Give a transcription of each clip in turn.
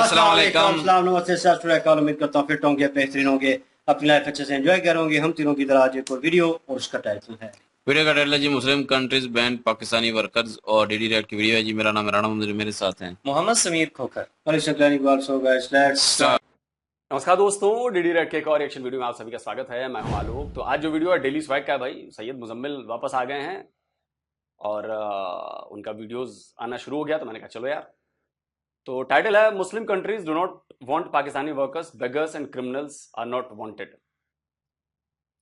अस्सलाम वालेकुम। अस्सलाम नमस्ते सत श्री अकाल। उम्मीद करता हूँ फिट होंगे, बेहतरीन होंगे, अपनी लाइफ अच्छे से एंजॉय करेंगे। हम तीनों की तरह आज एक और वीडियो और उसका टाइटल है वीडियो का टाइटल है जी Muslim countries ban Pakistani workers और डीडी रेड की वीडियो है जी। मेरा नाम है राणा मंदिर, मेरे साथ हैं मोहम्मद समीर खोखर। स्टार्ट। नमस्कार दोस्तों, डीडी रेड के एक और एक्शन वीडियो में आप सभी का स्वागत है। मैं हूं आलोक। तो आज जो वीडियो है डेली स्वैग का है भाई। सैयद मुजम्मिल वापस आ गए हैं और उनका वीडियोस आना शुरू हो गया, तो मैंने कहा चलो यार। तो टाइटल है Muslim countries do not want Pakistani workers, beggars and criminals are not wanted.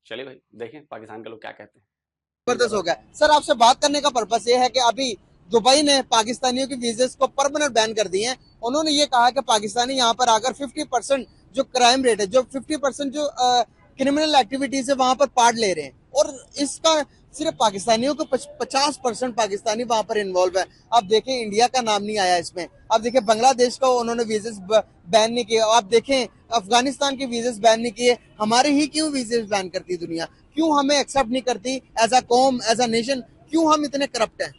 चलिए भाई देखें पाकिस्तान के लोग क्या कहते हैं। जबरदस्त हो गया सर। आपसे बात करने का पर्पस ये है कि अभी दुबई ने पाकिस्तानियों के वीजे को परमानेंट बैन कर दिए हैं। उन्होंने ये कहा कि पाकिस्तानी यहाँ पर आकर 50% जो क्राइम रेट है, जो 50% जो क्रिमिनल एक्टिविटीज है वहां पर पार्ट ले रहे हैं, और इसका सिर्फ पाकिस्तानियों को 50% पाकिस्तानी वहां पर इन्वॉल्व है। अब देखें इंडिया का नाम नहीं आया इसमें। अब देखें बांग्लादेश का उन्होंने वीजेस बैन नहीं किए। आप देखें अफगानिस्तान के वीजेस बैन नहीं किए। हमारे ही क्यों वीजेस बैन करती दुनिया? क्यों हमें एक्सेप्ट नहीं करती एज अ कौम, एज अ नेशन? क्यों हम इतने करप्ट हैं?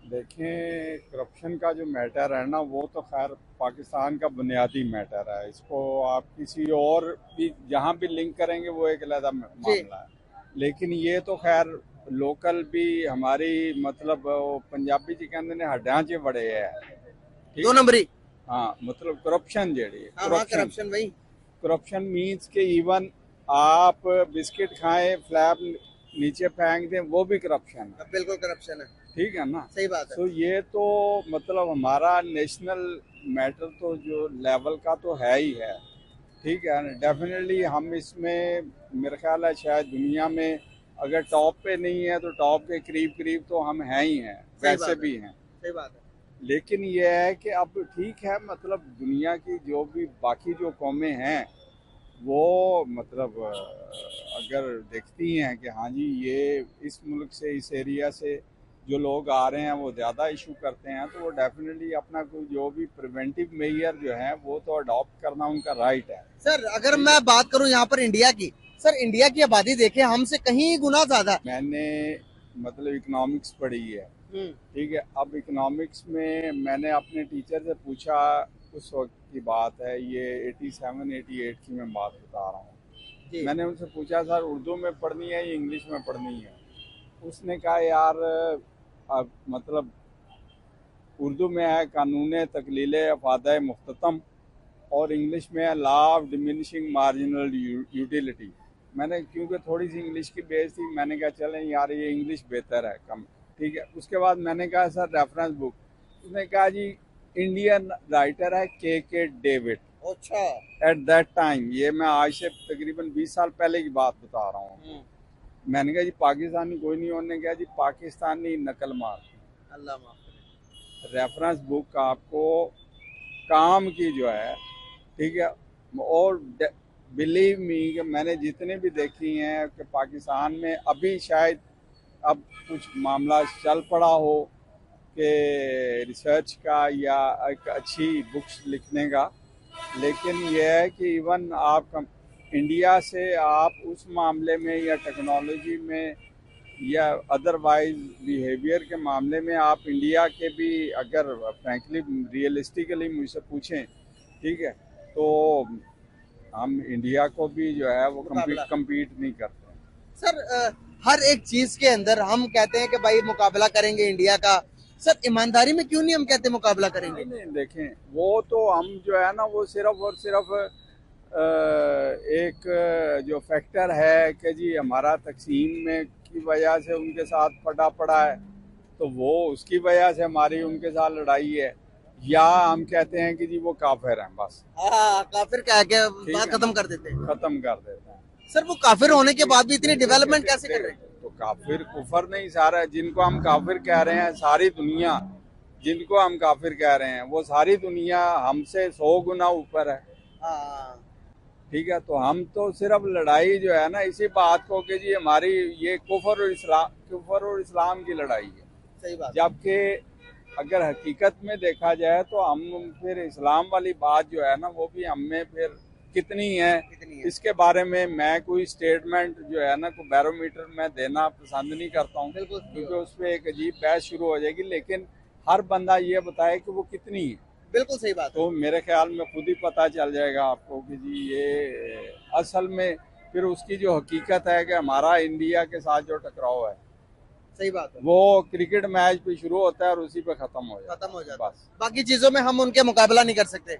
देखें, करप्शन का जो मैटर है ना, वो तो खैर पाकिस्तान का बुनियादी मैटर है। इसको आप किसी और भी जहाँ भी लिंक करेंगे वो एक अलग मामला है। लेकिन ये तो खैर लोकल भी हमारी, मतलब पंजाबी जी कहते ने हड्डियां च बड़े है। दो नंबरी। हाँ, मतलब करप्शन जेड़ी करप्शन भाई, करप्शन मीन्स के इवन आप बिस्किट खाएं, फ्लैप नीचे फेंक दें, वो भी करप्शन है। बिल्कुल करप्शन है। ठीक है ना, सही बात है। तो ये तो मतलब हमारा नेशनल मैटर तो जो लेवल का तो है ही है। ठीक है, डेफिनेटली हम इसमें मेरा ख्याल है शायद दुनिया में अगर टॉप पे नहीं है तो टॉप के करीब करीब तो हम हैं ही हैं, वैसे भी हैं। सही बात है। लेकिन ये है कि अब ठीक है, मतलब दुनिया की जो भी बाकी जो कौमें हैं वो मतलब अगर देखती हैं कि हाँ जी ये इस मुल्क से, इस एरिया से जो लोग आ रहे हैं वो ज़्यादा इशू करते हैं, तो वो डेफिनेटली अपना कोई जो भी प्रिवेंटिव मेजर जो है वो तो अडॉप्ट करना उनका राइट है। सर अगर मैं बात करूं यहाँ पर इंडिया की, सर इंडिया की आबादी देखें हमसे कहीं गुना ज्यादा। मैंने मतलब इकोनॉमिक्स पढ़ी है, ठीक है। अब इकोनॉमिक्स में मैंने अपने टीचर से पूछा, उस वक्त की बात है, ये 87-88 की मैं बात बता रहा हूँ। मैंने उनसे पूछा सर उर्दू में पढ़नी है या इंग्लिश में पढ़नी है? उसने कहा यार मतलब उर्दू में है कानून तकलील अफादा मुख्ततम और इंग्लिश में है law of diminishing marginal utility. मैंने क्योंकि थोड़ी सी इंग्लिश की बेस थी, मैंने कहा चलें यार ये इंग्लिश बेहतर है, कम ठीक है। उसके बाद मैंने कहा सर रेफरेंस बुक। उसने कहा जी इंडियन राइटर है के डेविड। अच्छा। एट दैट टाइम, ये मैं आज से तकरीबन 20 साल पहले की बात बता रहा हूँ। मैंने कहा जी पाकिस्तानी कोई नहीं। उन्होंने कहा जी पाकिस्तानी नकल मार। अल्लाह माफ करे। रेफरेंस बुक आपको काम की जो है, ठीक है। और बिलीव मी कि मैंने जितने भी देखी हैं कि पाकिस्तान में अभी शायद अब कुछ मामला चल पड़ा हो कि रिसर्च का या एक अच्छी बुक्स लिखने का, लेकिन यह है कि इवन आप इंडिया से आप उस मामले में या टेक्नोलॉजी में या अदरवाइज बिहेवियर के मामले में आप इंडिया के भी अगर फ्रैंकली रियलिस्टिकली मुझसे पूछें, ठीक है, तो हम इंडिया को भी जो है वो कम्पीट नहीं करते। सर हर एक चीज के अंदर हम कहते हैं कि भाई मुकाबला करेंगे इंडिया का। सर ईमानदारी में क्यों नहीं हम कहते मुकाबला करेंगे? नहीं देखें, वो तो हम जो है ना वो सिर्फ और सिर्फ एक जो फैक्टर है कि जी हमारा तकसीम में की वजह से उनके साथ फटा पड़ा है, तो वो उसकी वजह से हमारी उनके साथ लड़ाई है, या हम कहते हैं कि जी वो काफिर हैं, बस। काफिर कह के बात खत्म कर देते हैं। सर वो काफिर होने के बाद भी इतनी डेवलपमेंट कैसे कर रहे हैं? तो काफिर कुफर नहीं, सारा जिनको हम काफिर कह रहे हैं, सारी दुनिया जिनको हम काफिर कह रहे हैं वो सारी दुनिया हमसे 100 गुना ऊपर है। ठीक है, तो हम तो सिर्फ लड़ाई जो है ना इसी बात को कि जी हमारी ये कुफर और इस्लाम की लड़ाई है। सही बात। जबकि अगर हकीकत में देखा जाए तो हम फिर इस्लाम वाली बात जो है ना वो भी हम में फिर कितनी है, इसके बारे में मैं कोई स्टेटमेंट जो है ना कोई बैरोमीटर में देना पसंद नहीं करता हूँ, क्योंकि उस पर एक अजीब बहस शुरू हो जाएगी। लेकिन हर बंदा ये बताए कि वो कितनी है। बिल्कुल सही बात है। तो मेरे ख्याल में खुद ही पता चल जाएगा आपको कि जी ये असल में फिर उसकी जो हकीकत है कि हमारा इंडिया के साथ जो टकराव है सही बात है, वो क्रिकेट मैच पे शुरू होता है और उसी पे खत्म हो जाता है बस। बाकी चीजों में हम उनके मुकाबला नहीं कर सकते।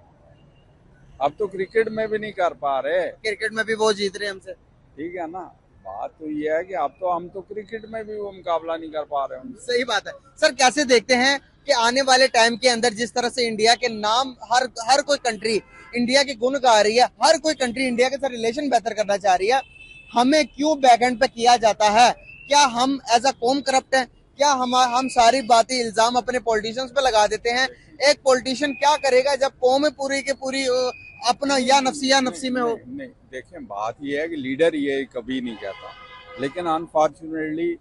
अब तो क्रिकेट में भी नहीं कर पा रहे, क्रिकेट में भी वो जीत रहे हैं हमसे। ठीक है ना। बात तो ये है कि अब तो हम तो क्रिकेट में भी वो मुकाबला नहीं कर पा रहे हैं। सही बात है सर। कैसे देखते हैं कि आने वाले टाइम के अंदर जिस तरह से इंडिया के नाम हर कोई कंट्री इंडिया के गुण गा रही है, हर कोई कंट्री इंडिया के साथ रिलेशन बेहतर करना चाह रही है, हमें क्यों बैकएंड पे किया जाता है? क्या हम एज अ कौम करप्ट हैं? क्या हम सारी बातें इल्जाम अपने पॉलिटिशियंस पे लगा देते हैं? एक पॉलिटिशियन क्या करेगा जब कौम पूरी के पूरी अपना या नफसी में हो? नहीं देखें, बात ये है कि लीडर ये कभी नहीं कहता, लेकिन अनफॉर्चुनेटली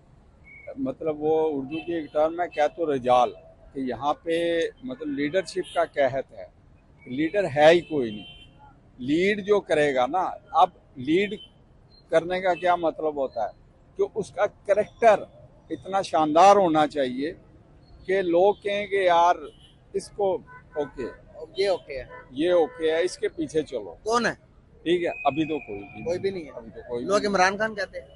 मतलब वो उर्दू की एक टर्म है कह तो रजाल, कि यहाँ पे मतलब लीडरशिप का कहत है, लीडर है ही कोई नहीं। लीड जो करेगा ना, अब लीड करने का क्या मतलब होता है कि उसका कैरेक्टर इतना शानदार होना चाहिए कि लोग कहें कि यार इसको ओके है, इसके पीछे चलो। कौन है? ठीक है, अभी तो कोई भी नहीं है। अभी तो कोई लोग इमरान खान कहते हैं।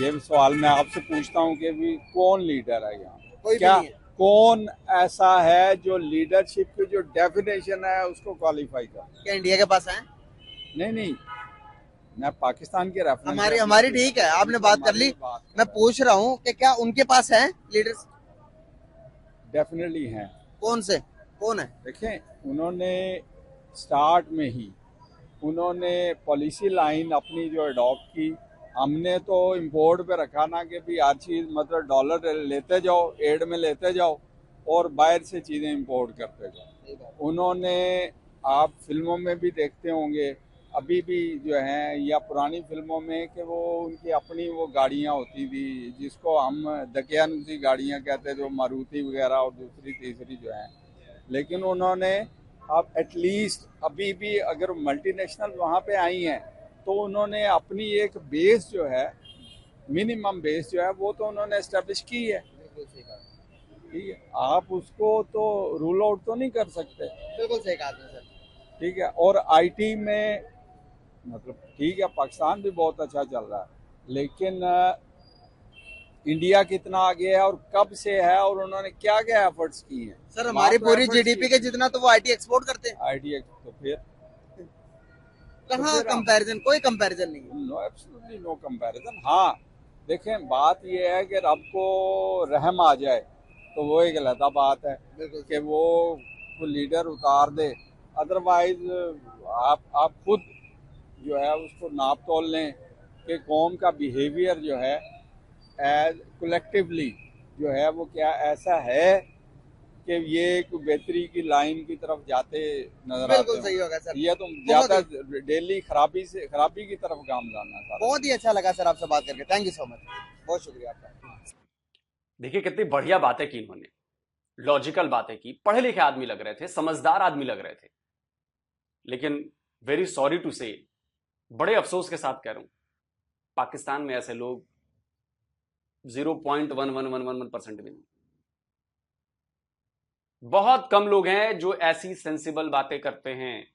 ये सवाल मैं आपसे पूछता हूँ कि भी कौन लीडर है यहाँ? कोई क्या भी नहीं है। कौन ऐसा है जो लीडरशिप की जो डेफिनेशन है उसको क्वालिफाई कर? क्या इंडिया के पास है? नहीं, मैं पाकिस्तान के रेफरेंस हमारी ठीक है, आपने बात कर ली। मैं पूछ रहा हूँ कि क्या उनके पास है लीडर्स? डेफिनेटली हैं। कौन है? देखें, उन्होंने स्टार्ट में ही उन्होंने पॉलिसी लाइन अपनी जो अडॉप्ट की, हमने तो इंपोर्ट पे रखा ना कि भी हर चीज़ मतलब डॉलर लेते जाओ, एड में लेते जाओ और बाहर से चीज़ें इंपोर्ट करते जाओ। उन्होंने, आप फिल्मों में भी देखते होंगे अभी भी जो हैं या पुरानी फिल्मों में, कि वो उनकी अपनी वो गाड़ियाँ होती थी जिसको हम दकियानुसी गाड़ियाँ कहते थे, मारुति वगैरह और दूसरी तीसरी जो हैं। लेकिन उन्होंने अब एटलीस्ट अभी भी अगर मल्टीनेशनल वहाँ पे आई हैं तो उन्होंने अपनी एक बेस जो है, मिनिमम बेस जो है वो तो उन्होंने एस्टेब्लिश की है। ठीक है, आप उसको तो रूल आउट तो नहीं कर सकते। बिल्कुल सही कहा आपने सर। ठीक है, और आईटी में मतलब ठीक है पाकिस्तान भी बहुत अच्छा चल रहा है, लेकिन इंडिया कितना आगे है और कब से है और उन्होंने क्या क्या एफर्ट्स की हैं? सर हमारी पूरी जीडीपी के जितना तो वो आईटी एक्सपोर्ट करते हैं। आईटी तो फिर कहाँ कंपैरिजन? कोई कंपैरिजन नहीं है। No, absolutely no comparison. हाँ देखें, बात यह है कि रब को रहम आ जाए तो वो एक अलग बात है कि वो लीडर उतार दे, अदरवाइज आप खुद जो है उसको नाप तोल लें कि कौम का बिहेवियर जो है एज कलेक्टिवली जो है वो क्या ऐसा है कि ये एक बेहतरी की लाइन की तरफ जाते नजर आते हैं। सही होगा सर। ये तो ज्यादा डेली खराबी की तरफ काम जाना था। बहुत ही अच्छा लगा सर आपसे बात करके, थैंक यू सो मच, बहुत शुक्रिया आपका। देखिए कितनी बढ़िया बातें की इन्होंने, लॉजिकल बातें की, पढ़े लिखे आदमी लग रहे थे, समझदार आदमी लग रहे थे। लेकिन वेरी सॉरी टू से, बड़े अफसोस के साथ कह रहा हूं, पाकिस्तान में ऐसे लोग 0.1111% भी नहीं। बहुत कम लोग हैं जो ऐसी सेंसिबल बातें करते हैं।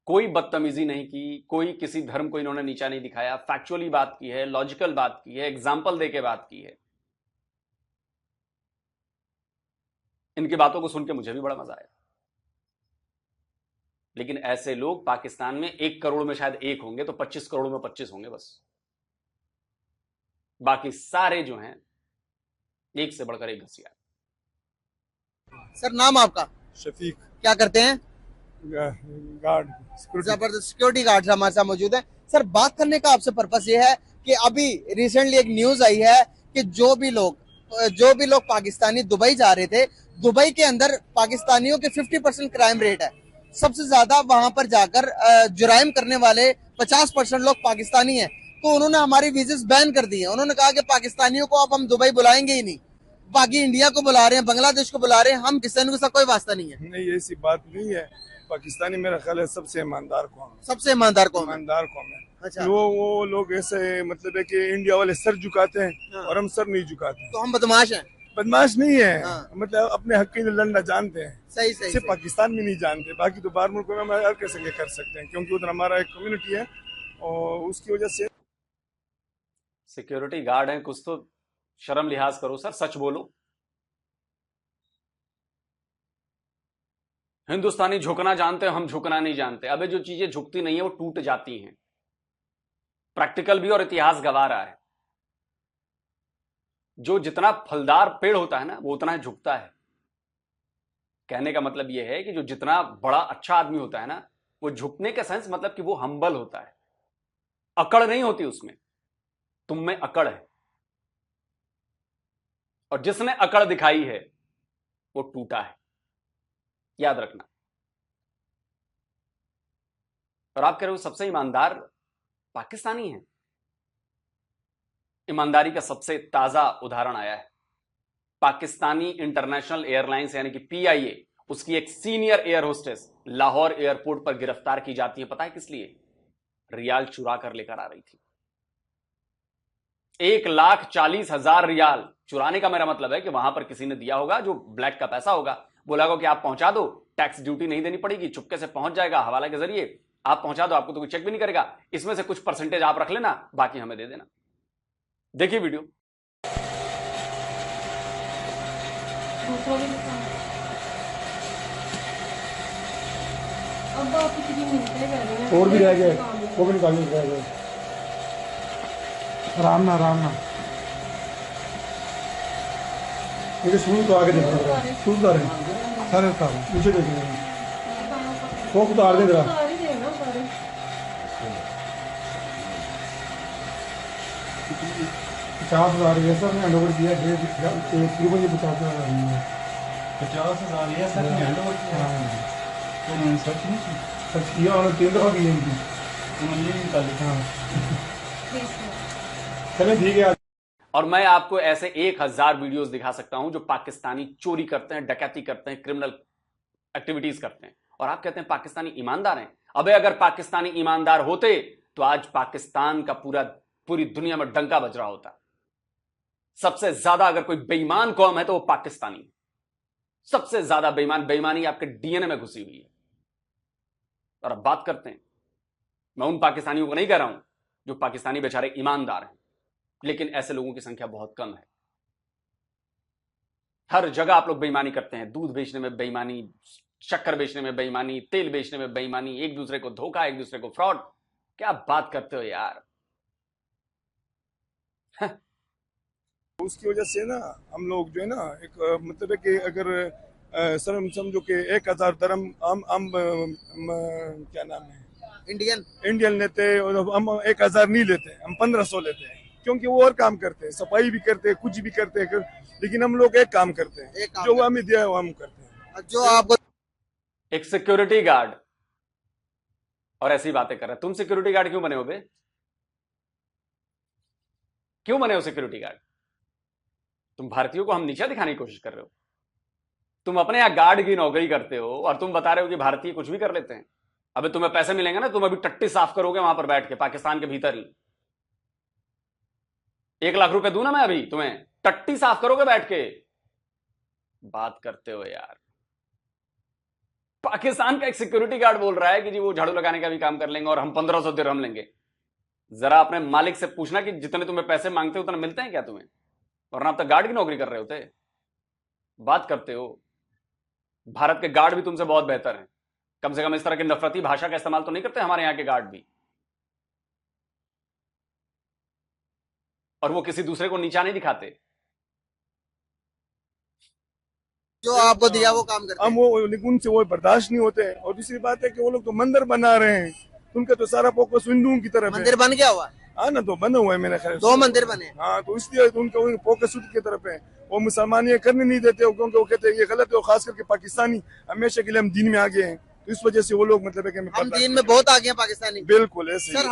कोई बदतमीजी नहीं की, कोई किसी धर्म को इन्होंने नीचा नहीं दिखाया, फैक्चुअली बात की है, लॉजिकल बात की है, एग्जाम्पल देके बात की है। इनकी बातों को सुन के मुझे भी बड़ा मजा आया। लेकिन ऐसे लोग पाकिस्तान में 1 करोड़ में शायद 1 होंगे, तो 25 करोड़ में 25 होंगे बस। बाकी सारे जो हैं एक से बढ़कर एक घसिया। सर नाम आपका? शफीक। क्या करते हैं? गार्ड, जबरदस्त सिक्योरिटी गार्ड हमारे साथ मौजूद है। सर बात करने का आपसे पर्पस ये है कि अभी रिसेंटली एक न्यूज आई है कि जो भी लोग पाकिस्तानी दुबई जा रहे थे, दुबई के अंदर पाकिस्तानियों के 50% क्राइम रेट है। सबसे ज्यादा वहां पर जाकर जुराइम करने वाले 50% लोग पाकिस्तानी हैं। तो उन्होंने हमारी वीजेस बैन कर दी है। उन्होंने कहा कि पाकिस्तानियों को अब हम दुबई बुलाएंगे ही नहीं, बाकी इंडिया को बुला रहे हैं, बांग्लादेश को बुला रहे हैं, हम किसानों के साथ कोई वास्ता नहीं है। नहीं, ऐसी बात नहीं है। पाकिस्तानी मेरा ख्याल है सबसे ईमानदार कौम है। सबसे ईमानदार कौम है। अच्छा। वो लोग ऐसे मतलब है कि इंडिया वाले सर झुकाते हैं और हम सर नहीं झुकाते। तो हम बदमाश हैं। बदमाश नहीं है, हाँ। मतलब अपने हक के लिए लड़ना जानते हैं। सही सही, सिर्फ सही। पाकिस्तान में नहीं जानते, बाकी तो बाहर मुल्कों में हम हर कैसे कर सकते हैं, क्योंकि उधर हमारा एक कम्युनिटी है और उसकी वजह से। सिक्योरिटी गार्ड हैं, कुछ तो शर्म लिहाज करो सर, सच बोलो। हिंदुस्तानी झुकना जानते हैं, हम झुकना नहीं जानते। अबे जो चीजें झुकती नहीं है वो टूट जाती हैं, प्रैक्टिकल भी और इतिहास गवाह रहा है। जो जितना फलदार पेड़ होता है ना वो उतना ही झुकता है। कहने का मतलब यह है कि जो जितना बड़ा अच्छा आदमी होता है ना, वो झुकने का सेंस मतलब कि वो हम्बल होता है, अकड़ नहीं होती उसमें। तुम में अकड़ है, और जिसने अकड़ दिखाई है वो टूटा है, याद रखना। और आप कह रहे हो सबसे ईमानदार पाकिस्तानी है। ईमानदारी का सबसे ताजा उदाहरण आया है। पाकिस्तानी इंटरनेशनल एयरलाइंस यानी कि पीआईए, उसकी एक senior air hostess Lahore airport पर गिरफ्तार की जाती है। पता है किस लिए? रियाल चुरा कर लेकर आ रही थी। 1,40,000 रियाल चुराने का मेरा मतलब है कि वहां पर किसी ने दिया होगा, जो ब्लैक का पैसा होगा, बोला होगा कि आप पहुंचा दो, टैक्स ड्यूटी नहीं देनी पड़ेगी, चुपके से पहुंच जाएगा हवाला के जरिए, आप पहुंचा दो, आपको तो कोई चेक भी नहीं करेगा, इसमें से कुछ परसेंटेज आप रख लेना, बाकी हमें दे देना। देखिए वीडियो। और भी रह गए, वो भी निकालने रह गए। आराम ना ये शुरू तो आगे देखो, शुरू उतार सारे उतार नीचे देखेंगे, फोक उतार दे जरा। 50,000 ये सर ने हैंडओवर किया, 50,000 ये सर ने हैंडओवर किया। उन्होंने सर्च किया, उन्होंने 3 दफा की इनकी, उन्होंने निकाली। हाँ चले ठीक है। और मैं आपको ऐसे 1,000 वीडियोस दिखा सकता हूं जो पाकिस्तानी चोरी करते हैं, डकैती करते हैं, क्रिमिनल एक्टिविटीज करते हैं, और आप कहते हैं पाकिस्तानी ईमानदार हैं। अबे अगर पाकिस्तानी ईमानदार होते तो आज पाकिस्तान का पूरी दुनिया में डंका बज रहा होता। सबसे ज्यादा अगर कोई बेईमान कौम है तो वो पाकिस्तानी। सबसे ज्यादा बेईमानी आपके डीएनए में घुसी हुई है। और अब बात करते हैं, मैं उन पाकिस्तानियों को नहीं कह रहा हूं जो पाकिस्तानी बेचारे ईमानदार हैं, लेकिन ऐसे लोगों की संख्या बहुत कम है। हर जगह आप लोग बेईमानी करते हैं। दूध बेचने में बेईमानी, शक्कर बेचने में बेईमानी, तेल बेचने में बेईमानी, एक दूसरे को धोखा, एक दूसरे को फ्रॉड। क्या बात करते हो यार। उसकी वजह से ना हम लोग जो है ना, एक मतलब है कि अगर सर हम समझो कि 1,000 दरम हम क्या नाम है, इंडियन लेते हैं, और हम 1,000 नहीं लेते, हम 1,500 लेते हैं, क्योंकि वो और काम करते हैं, सफाई भी करते हैं, कुछ भी करते हैं, लेकिन हम लोग एक काम करते हैं, जो वो हमें दिया है वो हम करते हैं। जो आपको एक सिक्योरिटी गार्ड और ऐसी बातें कर रहा है। तुम सिक्योरिटी गार्ड क्यों बने हो बे? क्यों बने हो सिक्योरिटी गार्ड? तुम भारतीयों को हम नीचा दिखाने की कोशिश कर रहे हो। तुम अपने यहां गार्ड की नौकरी करते हो और तुम बता रहे हो कि भारतीय कुछ भी कर लेते हैं। अबे तुम्हें पैसे मिलेंगे ना, तुम अभी टट्टी साफ करोगे वहां पर बैठ के, पाकिस्तान के भीतर ही। 1,00,000 रुपए दूं ना मैं अभी तुम्हें, टट्टी साफ करोगे बैठ के। बात करते हो यार। पाकिस्तान का एक सिक्योरिटी गार्ड बोल रहा है कि जी वो झाड़ू लगाने का भी काम कर लेंगे और हम 1,500 दिरहम लेंगे। जरा अपने मालिक से पूछना कि जितने तुम्हें पैसे मांगते हो उतने मिलते हैं क्या तुम्हें, वरना आप तो गार्ड की नौकरी कर रहे होते। बात करते हो। भारत के गार्ड भी तुमसे बहुत बेहतर हैं। कम से कम इस तरह की नफरती भाषा का इस्तेमाल तो नहीं करते हमारे यहां के गार्ड भी, और वो किसी दूसरे को नीचा नहीं दिखाते। जो आपको दिया वो काम करते हैं। हम वो उनसे वो बर्दाश्त नहीं होते। और दूसरी बात है कि वो लोग तो मंदिर बना रहे हैं, उनका तो सारा फोकस हिंदुओं की तरफ है। मंदिर बन गया हुआ है? हाँ ना, तो बना हुआ है मेरे ख्याल से। 2 मंदिर बने। हाँ, तो इसलिए उनका फोकस उनकी तरफ है। वो मुसलमान ये करने नहीं देते हो, क्योंकि वो कहते हैं ये गलत है। और खास करके पाकिस्तानी हमेशा के लिए हम दीन में आगे हैं, तो इस वजह से वो लोग मतलब है कि हम दीन में बहुत आगे हैं पाकिस्तानी। बिल्कुल ऐसे सर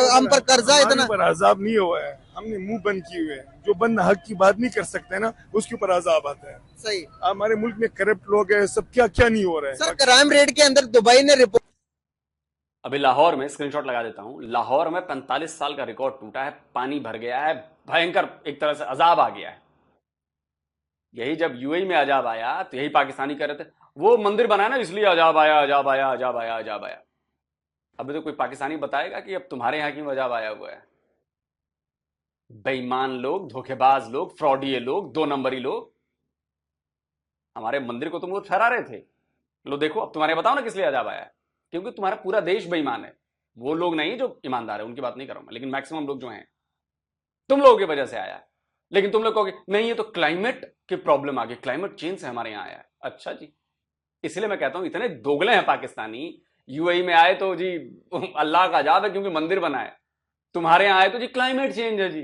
हम पर कर्जा इतना, पर अजाब नहीं हुआ है, हमने मुंह बंद किए हुए हैं। जो बंदा हक की बात नहीं कर सकते ना, उसके ऊपर अजाब आता है। सही। हमारे मुल्क में करप्ट लोग हैं, सब क्या क्या नहीं हो रहा है। सर क्राइम रेट के अंदर दुबई ने रिपोर्ट, अभी लाहौर में स्क्रीनशॉट लगा देता हूं। लाहौर में 45 साल का रिकॉर्ड टूटा है, पानी भर गया है, भयंकर एक तरह से अजाब आ गया है। यही जब यूएई में अजाब आया तो यही पाकिस्तानी कह रहे थे वो मंदिर बनाया ना इसलिए अजाब आया, अजाब आया, अजाब आया, अजाब आया। अभी तो कोई पाकिस्तानी बताएगा कि अब तुम्हारे यहां क्यों अजाब आया हुआ है? बेईमान लोग, धोखेबाज लोग, फ्रॉडिये लोग, 2 नंबरी लोग हमारे मंदिर को तुम लोग ठहरा रहे थे। लो देखो अब तुम्हारे बताओ ना किस लिए अजाब आया है। क्योंकि तुम्हारा पूरा देश बेईमान है। वो लोग नहीं जो ईमानदार है, उनकी बात नहीं कर रहा हूं मैं, लेकिन मैक्सिमम लोग जो हैं तुम लोगों की वजह से आया है। लेकिन तुम लोग कहोगे नहीं ये तो क्लाइमेट की प्रॉब्लम आ गई, क्लाइमेट चेंज से हमारे यहां आया है। अच्छा जी, इसलिए मैं कहता हूं इतने दोगले हैं पाकिस्तानी। यूएई में आए तो जी अल्लाह का अजाब है क्योंकि मंदिर बना है, तुम्हारे यहां आए तो जी क्लाइमेट चेंज है जी।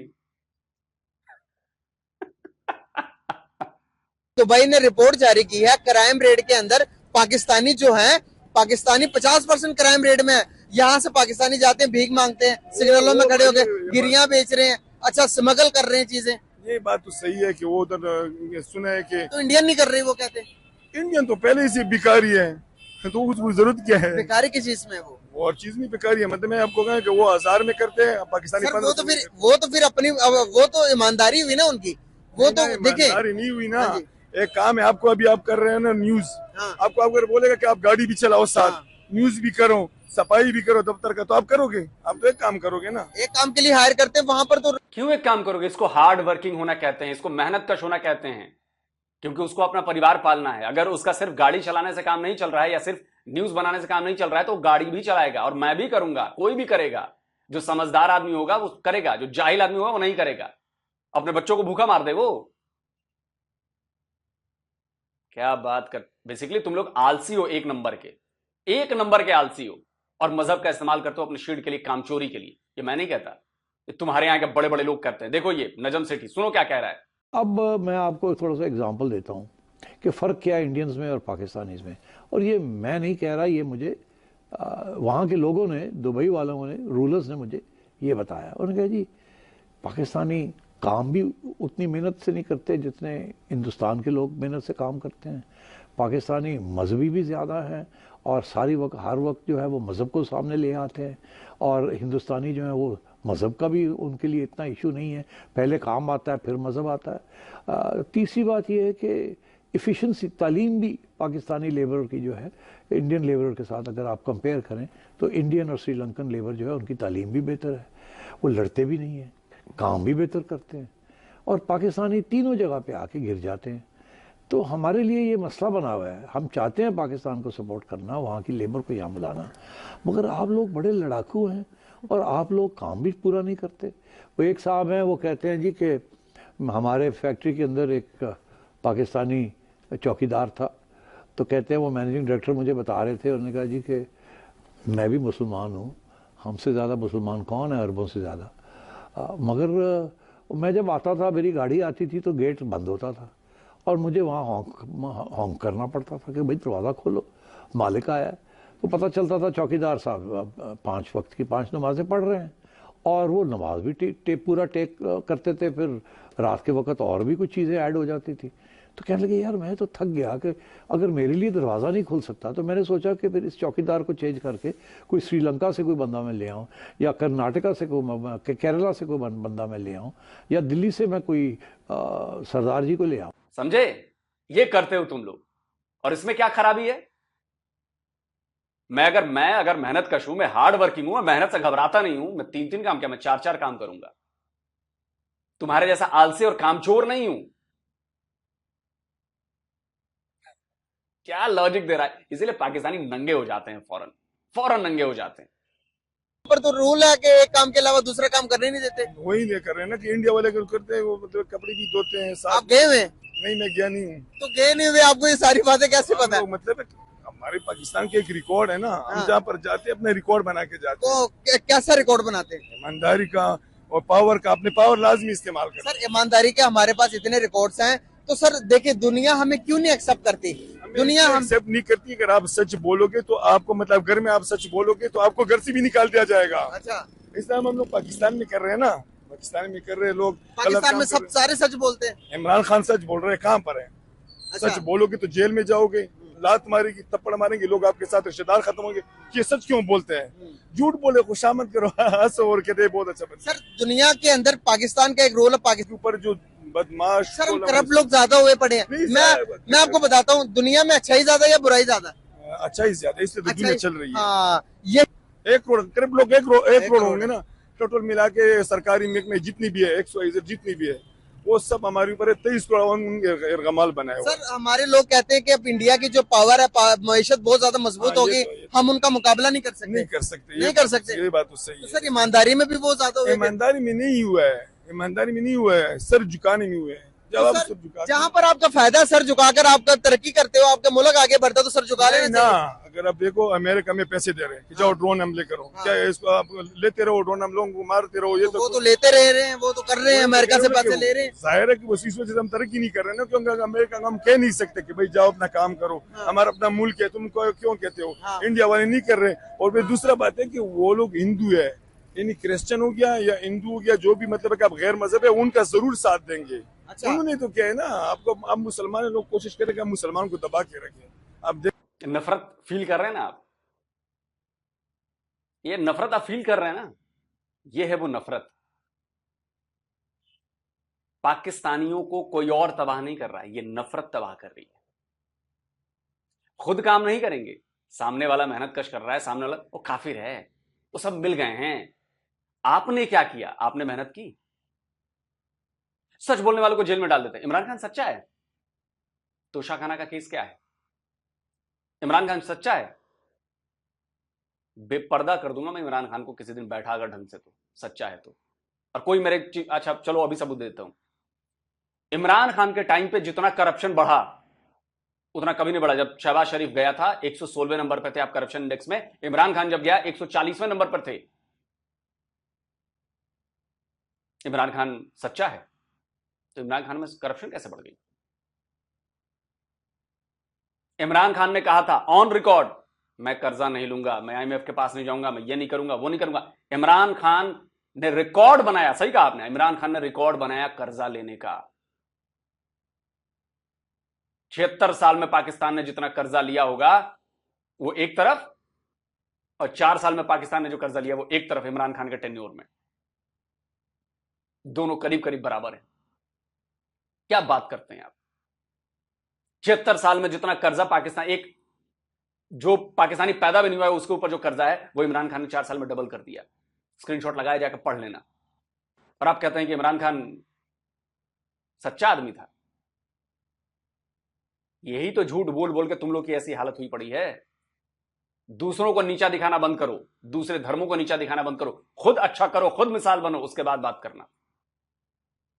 दुबई ने रिपोर्ट जारी की है क्राइम रेट के अंदर पाकिस्तानी जो है, पाकिस्तानी 50% क्राइम रेट में है। यहाँ से पाकिस्तानी जाते हैं, भीख मांगते हैं, सिग्नलों में खड़े होकर गिरियां बेच रहे हैं, अच्छा स्मगल कर रहे हैं चीजें। ये बात तो सही है कि वो उधर सुना है कि तो इंडियन नहीं कर रही, वो कहते हैं इंडियन तो पहले ही से भिखारी है, तो उसको जरूरत क्या है? भिखारी किस चीज में? वो और चीज में भिखारी है। मतलब मैं आपको कहूँ कि वो 1000 में करते हैं, पाकिस्तानी सर, वो तो फिर अपनी वो तो ईमानदारी हुई ना उनकी, वो तो देखिए नहीं हुई ना। हाँ, एक काम है आपको, अभी आप कर रहे हैं ना न्यूज, हाँ, आपको अगर बोलेगा कि आप गाड़ी भी चलाओ साथ, हाँ, न्यूज भी करो, सफाई भी करो दफ्तर का, तो आप करोगे? आप तो एक काम करोगे ना। एक काम के लिए हायर करते हैं, वहां पर तो क्यों एक काम करोगे? इसको हार्ड वर्किंग होना कहते हैं, इसको मेहनत कश होना कहते हैं, क्योंकि उसको अपना परिवार पालना है। अगर उसका सिर्फ गाड़ी चलाने से काम नहीं चल रहा है या सिर्फ न्यूज बनाने से काम नहीं चल रहा है तो गाड़ी भी चलाएगा, और मैं भी करूंगा, कोई भी करेगा। जो समझदार आदमी होगा वो करेगा, जो जाहिल आदमी होगा वो नहीं करेगा। अपने बच्चों को भूखा मार दे वो। क्या बात कर, बेसिकली तुम लोग आलसी हो, एक नंबर के आलसी हो, और मजहब का इस्तेमाल करते हो अपने शीड के लिए, कामचोरी के लिए। ये मैं नहीं कहता, ये तुम्हारे यहां के बड़े बड़े लोग करते हैं। देखो ये नजम सेठी, सुनो क्या कह रहा है। अब मैं आपको थोड़ा सा एग्जांपल देता हूँ कि फ़र्क क्या है इंडियंस में और पाकिस्तानीज़ में। और ये मैं नहीं कह रहा, ये मुझे वहाँ के लोगों ने, दुबई वालों ने, रूलर्स ने मुझे ये बताया। उन्होंने कहा जी पाकिस्तानी काम भी उतनी मेहनत से नहीं करते जितने हिंदुस्तान के लोग मेहनत से काम करते हैं। पाकिस्तानी मजहबी भी ज़्यादा हैं और हर वक्त जो है वो मज़हब को सामने ले आते हैं, और हिंदुस्तानी जो है वो मज़हब का भी उनके लिए इतना इशू नहीं है, पहले काम आता है फिर मज़हब आता है। तीसरी बात यह है कि इफ़िशेंसी, तालीम भी पाकिस्तानी लेबर की जो है इंडियन लेबर के साथ अगर आप कंपेयर करें तो इंडियन और श्रीलंकन लेबर जो है उनकी तालीम भी बेहतर है, वो लड़ते भी नहीं हैं, काम भी बेहतर करते हैं, और पाकिस्तानी तीनों जगह पे आके गिर जाते हैं। तो हमारे लिए ये मसला बना हुआ है। हम चाहते हैं पाकिस्तान को सपोर्ट करना, वहाँ की लेबर को यहाँ बुलाना, मगर आप लोग बड़े लड़ाकू हैं और आप लोग काम भी पूरा नहीं करते। वो एक साहब हैं, वो कहते हैं जी कि हमारे फैक्ट्री के अंदर एक पाकिस्तानी चौकीदार था, तो कहते हैं वो मैनेजिंग डायरेक्टर मुझे बता रहे थे, उन्होंने कहा जी कि मैं भी मुसलमान हूँ, हमसे ज़्यादा मुसलमान कौन है अरबों से ज़्यादा, मगर मैं जब आता था, मेरी गाड़ी आती थी तो गेट बंद होता था और मुझे वहाँ हॉन्क करना पड़ता था कि भाई दरवाज़ा खोलो, मालिक आया है। तो पता चलता था चौकीदार साहब 5 वक्त की 5 नमाज़ें पढ़ रहे हैं, और वो नमाज भी पूरा टेक करते थे, फिर रात के वक्त और भी कुछ चीज़ें ऐड हो जाती थी। तो कहने लगे यार मैं तो थक गया कि अगर मेरे लिए दरवाज़ा नहीं खुल सकता, तो मैंने सोचा कि फिर इस चौकीदार को चेंज करके कोई श्रीलंका से कोई बंदा मैं ले आऊँ, या कर्नाटका से कोई, केरला से कोई बंदा मैं ले आऊँ, या दिल्ली से मैं कोई सरदार जी को ले आऊँ। समझे? ये करते हो तुम लोग, और इसमें क्या खराबी है? मैं अगर मेहनत कश हूं, मैं हार्ड वर्किंग हूं, मैं मेहनत से घबराता नहीं हूं, मैं 3-3 काम क्या, मैं 4-4 काम करूंगा। तुम्हारे जैसा आलसी और कामचोर नहीं हूं। क्या लॉजिक दे रहा है? इसीलिए पाकिस्तानी नंगे हो जाते हैं, फौरन नंगे हो जाते हैं। पर तो रूल है कि एक काम के अलावा दूसरा काम करने नहीं देते। वही नहीं कर रहे हैं ना कि इंडिया वाले करते हैं, वो मतलब कपड़े भी धोते हैं साथ। आप गए हुए? नहीं, मैं गया नहीं हूँ। तो गए नहीं हुए, आपको ये सारी बातें कैसे पता है? मतलब हमारे पाकिस्तान के एक रिकॉर्ड है ना, हम जहाँ पर जाते हैं अपने रिकॉर्ड बना के जाते हैं। तो कैसा रिकॉर्ड बनाते हैं? ईमानदारी का और पावर का, अपने पावर लाजमी इस्तेमाल करें। सर ईमानदारी के हमारे पास इतने रिकॉर्ड्स हैं, तो सर देखिए दुनिया हमें क्यों नहीं एक्सेप्ट करती? दुनिया हम एक्सेप्ट नहीं करती। अगर आप सच बोलोगे तो आपको, मतलब घर में आप सच बोलोगे तो आपको घर से भी निकाल दिया जाएगा। अच्छा, इसलिए हम लोग पाकिस्तान में कर रहे हैं ना, पाकिस्तान में कर रहे हैं लोग। पाकिस्तान में सब सारे सच बोलते हैं। इमरान खान सच बोल रहे हैं, कहाँ पर है? अच्छा। सच बोलोगे तो जेल में जाओगे, लात मारेगी, थप्पड़ मारेंगे लोग, आपके साथ रिश्तेदार खत्म होंगे। ये सच क्यों बोलते हैं? झूठ बोले, खुशामद करो, हंसो और कहते बहुत अच्छा। सर दुनिया के अंदर पाकिस्तान का एक रोल है, पाकिस्तान के ऊपर जो बदमाश सर हम करप्ट लोग ज्यादा हुए पड़े हैं। नहीं, मैं आपको बताता हूँ, दुनिया में अच्छाई ज्यादा या बुराई ज्यादा? अच्छा ही ज्यादा, इससे तो दुनिया चल रही है। हाँ, ये 1 करोड़ करप्ट लोग 1 करोड़ होंगे ना, टोटल मिला के सरकारी महकमे जितनी भी है 100 जितनी भी है वो सब हमारे ऊपर है। 23 करोड़ इरगमाल बनाए। सर हमारे लोग कहते हैं कि अब इंडिया की जो पावर है, मईशत बहुत ज्यादा मजबूत होगी, हम उनका मुकाबला नहीं कर सकते। नहीं कर सकते, ये बात तो सही है। सर ईमानदारी में भी वो ज्यादा हुए। ईमानदारी में नहीं हुआ है, ईमानदारी में नहीं हुआ है, सर झुकाने में हुए हैं। जब आप सर झुका, जहाँ पर आपका फायदा, सर झुकाकर आपका तरक्की करते हो, आपका मुल्क आगे बढ़ता, तो सर झुका लेना ना। अगर आप देखो अमेरिका में पैसे दे रहे हैं कि जाओ ड्रोन हमले करो, क्या इसको आप लेते रहो, ड्रोन हम लोगों को मारते रहो, ये वो तो लेते रह रहे हैं, वो तो कर रहे हैं, अमेरिका से पैसे ले रहे हैं। जाहिर है कि इस वजह से हम तरक्की नहीं कर रहे हैं ना, क्योंकि अमेरिका को हम कह नहीं सकते कि भाई जाओ अपना काम करो, हमारा अपना मुल्क है, तुम क्यों कहते हो? इंडिया वाले नहीं कर रहे। और फिर दूसरा बात है कि वो लोग हिंदू है, यानी क्रिश्चियन हो गया या हिंदू हो गया, जो भी मतलब है कि आप गैर मजहब है, उनका जरूर साथ देंगे। अच्छा। उन्होंने तो क्या है ना, आपको आप मुसलमान लोग कोशिश करें कि आप मुसलमान को दबा के रखें। आप देख नफरत फील कर रहे हैं ना आप, ये नफरत आप फील कर रहे हैं ना, ये है वो नफरत। पाकिस्तानियों को कोई और तबाह नहीं कर रहा है, ये नफरत तबाह कर रही है। खुद काम नहीं करेंगे, सामने वाला मेहनत कश कर रहा है, सामने वाला वो काफिर है, वो सब मिल गए हैं। आपने क्या किया? आपने मेहनत की। सच बोलने वालों को जेल में डाल देते हैं। इमरान खान सच्चा है? तोशा खाना का केस क्या है? इमरान खान सच्चा है? बेपर्दा कर दूंगा मैं इमरान खान को किसी दिन बैठा अगर ढंग से, तो सच्चा है तो। और कोई मेरे अच्छा चलो अभी सबूत देता हूं। इमरान खान के टाइम पे जितना करप्शन बढ़ा उतना कभी नहीं बढ़ा। जब शहबाज शरीफ गया था 116वें नंबर पर थे आप करप्शन इंडेक्स में, इमरान खान जब गया 140वें नंबर पर थे। इमरान खान सच्चा है तो इमरान खान में करप्शन कैसे बढ़ गई? इमरान खान ने कहा था ऑन रिकॉर्ड, मैं कर्जा नहीं लूंगा, मैं आईएमएफ के पास नहीं जाऊंगा, मैं ये नहीं करूंगा, वो नहीं करूंगा। इमरान खान ने रिकॉर्ड बनाया, सही कहा आपने, इमरान खान ने रिकॉर्ड बनाया कर्जा लेने का। 76 साल में पाकिस्तान ने जितना कर्जा लिया होगा वो एक तरफ, और 4 साल में पाकिस्तान ने जो कर्जा लिया वो एक तरफ इमरान खान के टेन्योर में। दोनों करीब करीब बराबर है। क्या बात करते हैं आप? 76 साल में जितना कर्जा पाकिस्तान, एक जो पाकिस्तानी पैदा भी नहीं हुआ है उसके ऊपर जो कर्जा है वो इमरान खान ने 4 साल में डबल कर दिया। स्क्रीनशॉट लगाया जाकर पढ़ लेना। और आप कहते हैं कि इमरान खान सच्चा आदमी था। यही तो झूठ बोल बोल के तुम लोग की ऐसी हालत हुई पड़ी है। दूसरों को नीचा दिखाना बंद करो, दूसरे धर्मों को नीचा दिखाना बंद करो, खुद अच्छा करो, खुद मिसाल बनो, उसके बाद बात करना।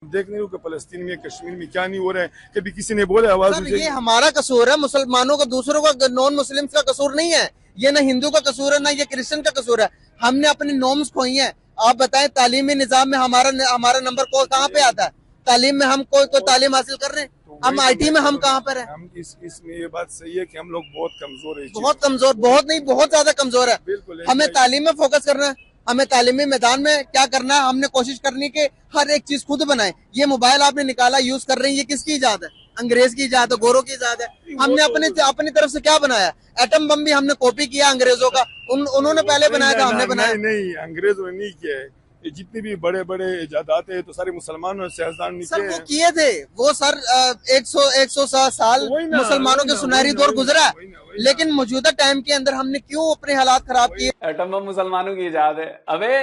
देख नहीं हो कि फलस्तीन में, कश्मीर में क्या नहीं हो रहा है, कभी किसी ने बोला आवाज? ये हमारा कसूर है, मुसलमानों का, दूसरों का, नॉन मुस्लिम्स का कसूर नहीं है। ये ना हिंदू का कसूर है ना ये क्रिश्चियन का कसूर है। हमने अपनी नॉर्म्स खोई हैं। आप बताएं तालीमी निजाम में हमारा नंबर कहाँ पे आता है? तालीम में हम कोई तालीम हासिल कर रहे हैं? हम आईटी में हम कहाँ पर है? हम इसमें ये बात सही है कि हम लोग बहुत कमजोर है, बहुत कमजोर, बहुत नहीं बहुत ज्यादा कमजोर है। हमें तालीम में फोकस करना है, हमें तालीमी मैदान में क्या करना है, हमने कोशिश करनी कि हर एक चीज खुद बनाए। ये मोबाइल आपने निकाला, यूज कर रहे हैं, ये किसकी इजाद है? अंग्रेज की इजाद है, गोरों की इजाद है। हमने अपनी तरफ से क्या बनाया? एटम बम भी हमने कॉपी किया अंग्रेजों का, उन्होंने पहले बनाया था, हमने बनाया नहीं, अंग्रेजों ने नहीं किया है। ये जितने भी बड़े बड़े इजादात है तो सारे मुसलमानों से सर वो किए थे, वो सर 100 साल मुसलमानों के सुनहरी दौर गुजरा, लेकिन मौजूदा टाइम के अंदर हमने क्यों अपने हालात खराब किए? एटम बम मुसलमानों की इजाद है? अबे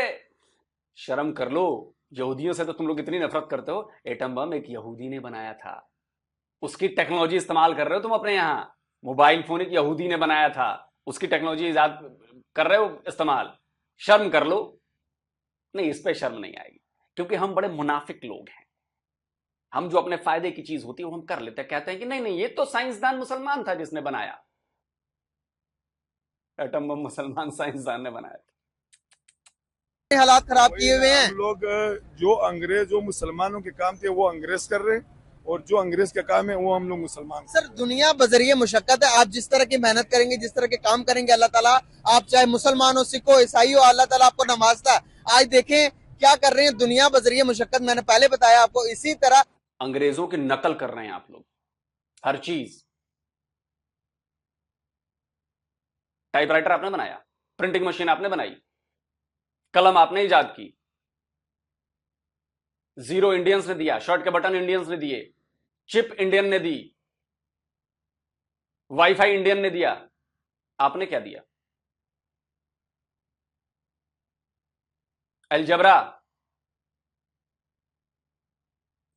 शर्म कर लो, यहूदियों से तो तुम लोग इतनी नफरत करते हो। एटम बम एक यहूदी ने बनाया था, उसकी टेक्नोलॉजी इस्तेमाल कर रहे हो तुम अपने यहाँ। मोबाइल फोन एक यहूदी ने बनाया था, उसकी टेक्नोलॉजी इजाद कर रहे हो इस्तेमाल। शर्म कर लो। नहीं, इस पे शर्म नहीं आएगी, क्योंकि हम बड़े मुनाफिक लोग हैं। हम जो अपने फायदे की चीज होती है वो हम कर लेते हैं, कहते हैं कि नहीं नहीं ये तो साइंसदान मुसलमान था जिसने बनाया। एटम बम मुसलमान साइंसदान ने बनाया था। हालात खराब किए हुए हैं। हम लोग जो अंग्रेज, जो मुसलमानों के काम थे वो अंग्रेज कर रहे हैं, और जो अंग्रेज का काम है वो हम लोग मुसलमान। सर दुनिया बजरिए मुशक्कत है। आप जिस तरह की मेहनत करेंगे, जिस तरह के काम करेंगे, अल्लाह ताला, आप चाहे मुसलमान हो, सिख हो, ईसाई हो, अल्लाह ताला आपको नवाजता है। आज देखें क्या कर रहे हैं, दुनिया बजरिए मुशक्कत। मैंने पहले बताया आपको, इसी तरह अंग्रेजों की नकल कर रहे हैं आप लोग, हर चीज। टाइपराइटर आपने बनाया, प्रिंटिंग मशीन आपने बनाई, कलम आपने इजाद की, जीरो इंडियंस ने दिया, शर्ट के बटन इंडियंस ने दिए, चिप इंडियन ने दी, वाईफाई इंडियन ने दिया। आपने क्या दिया? अलजबरा,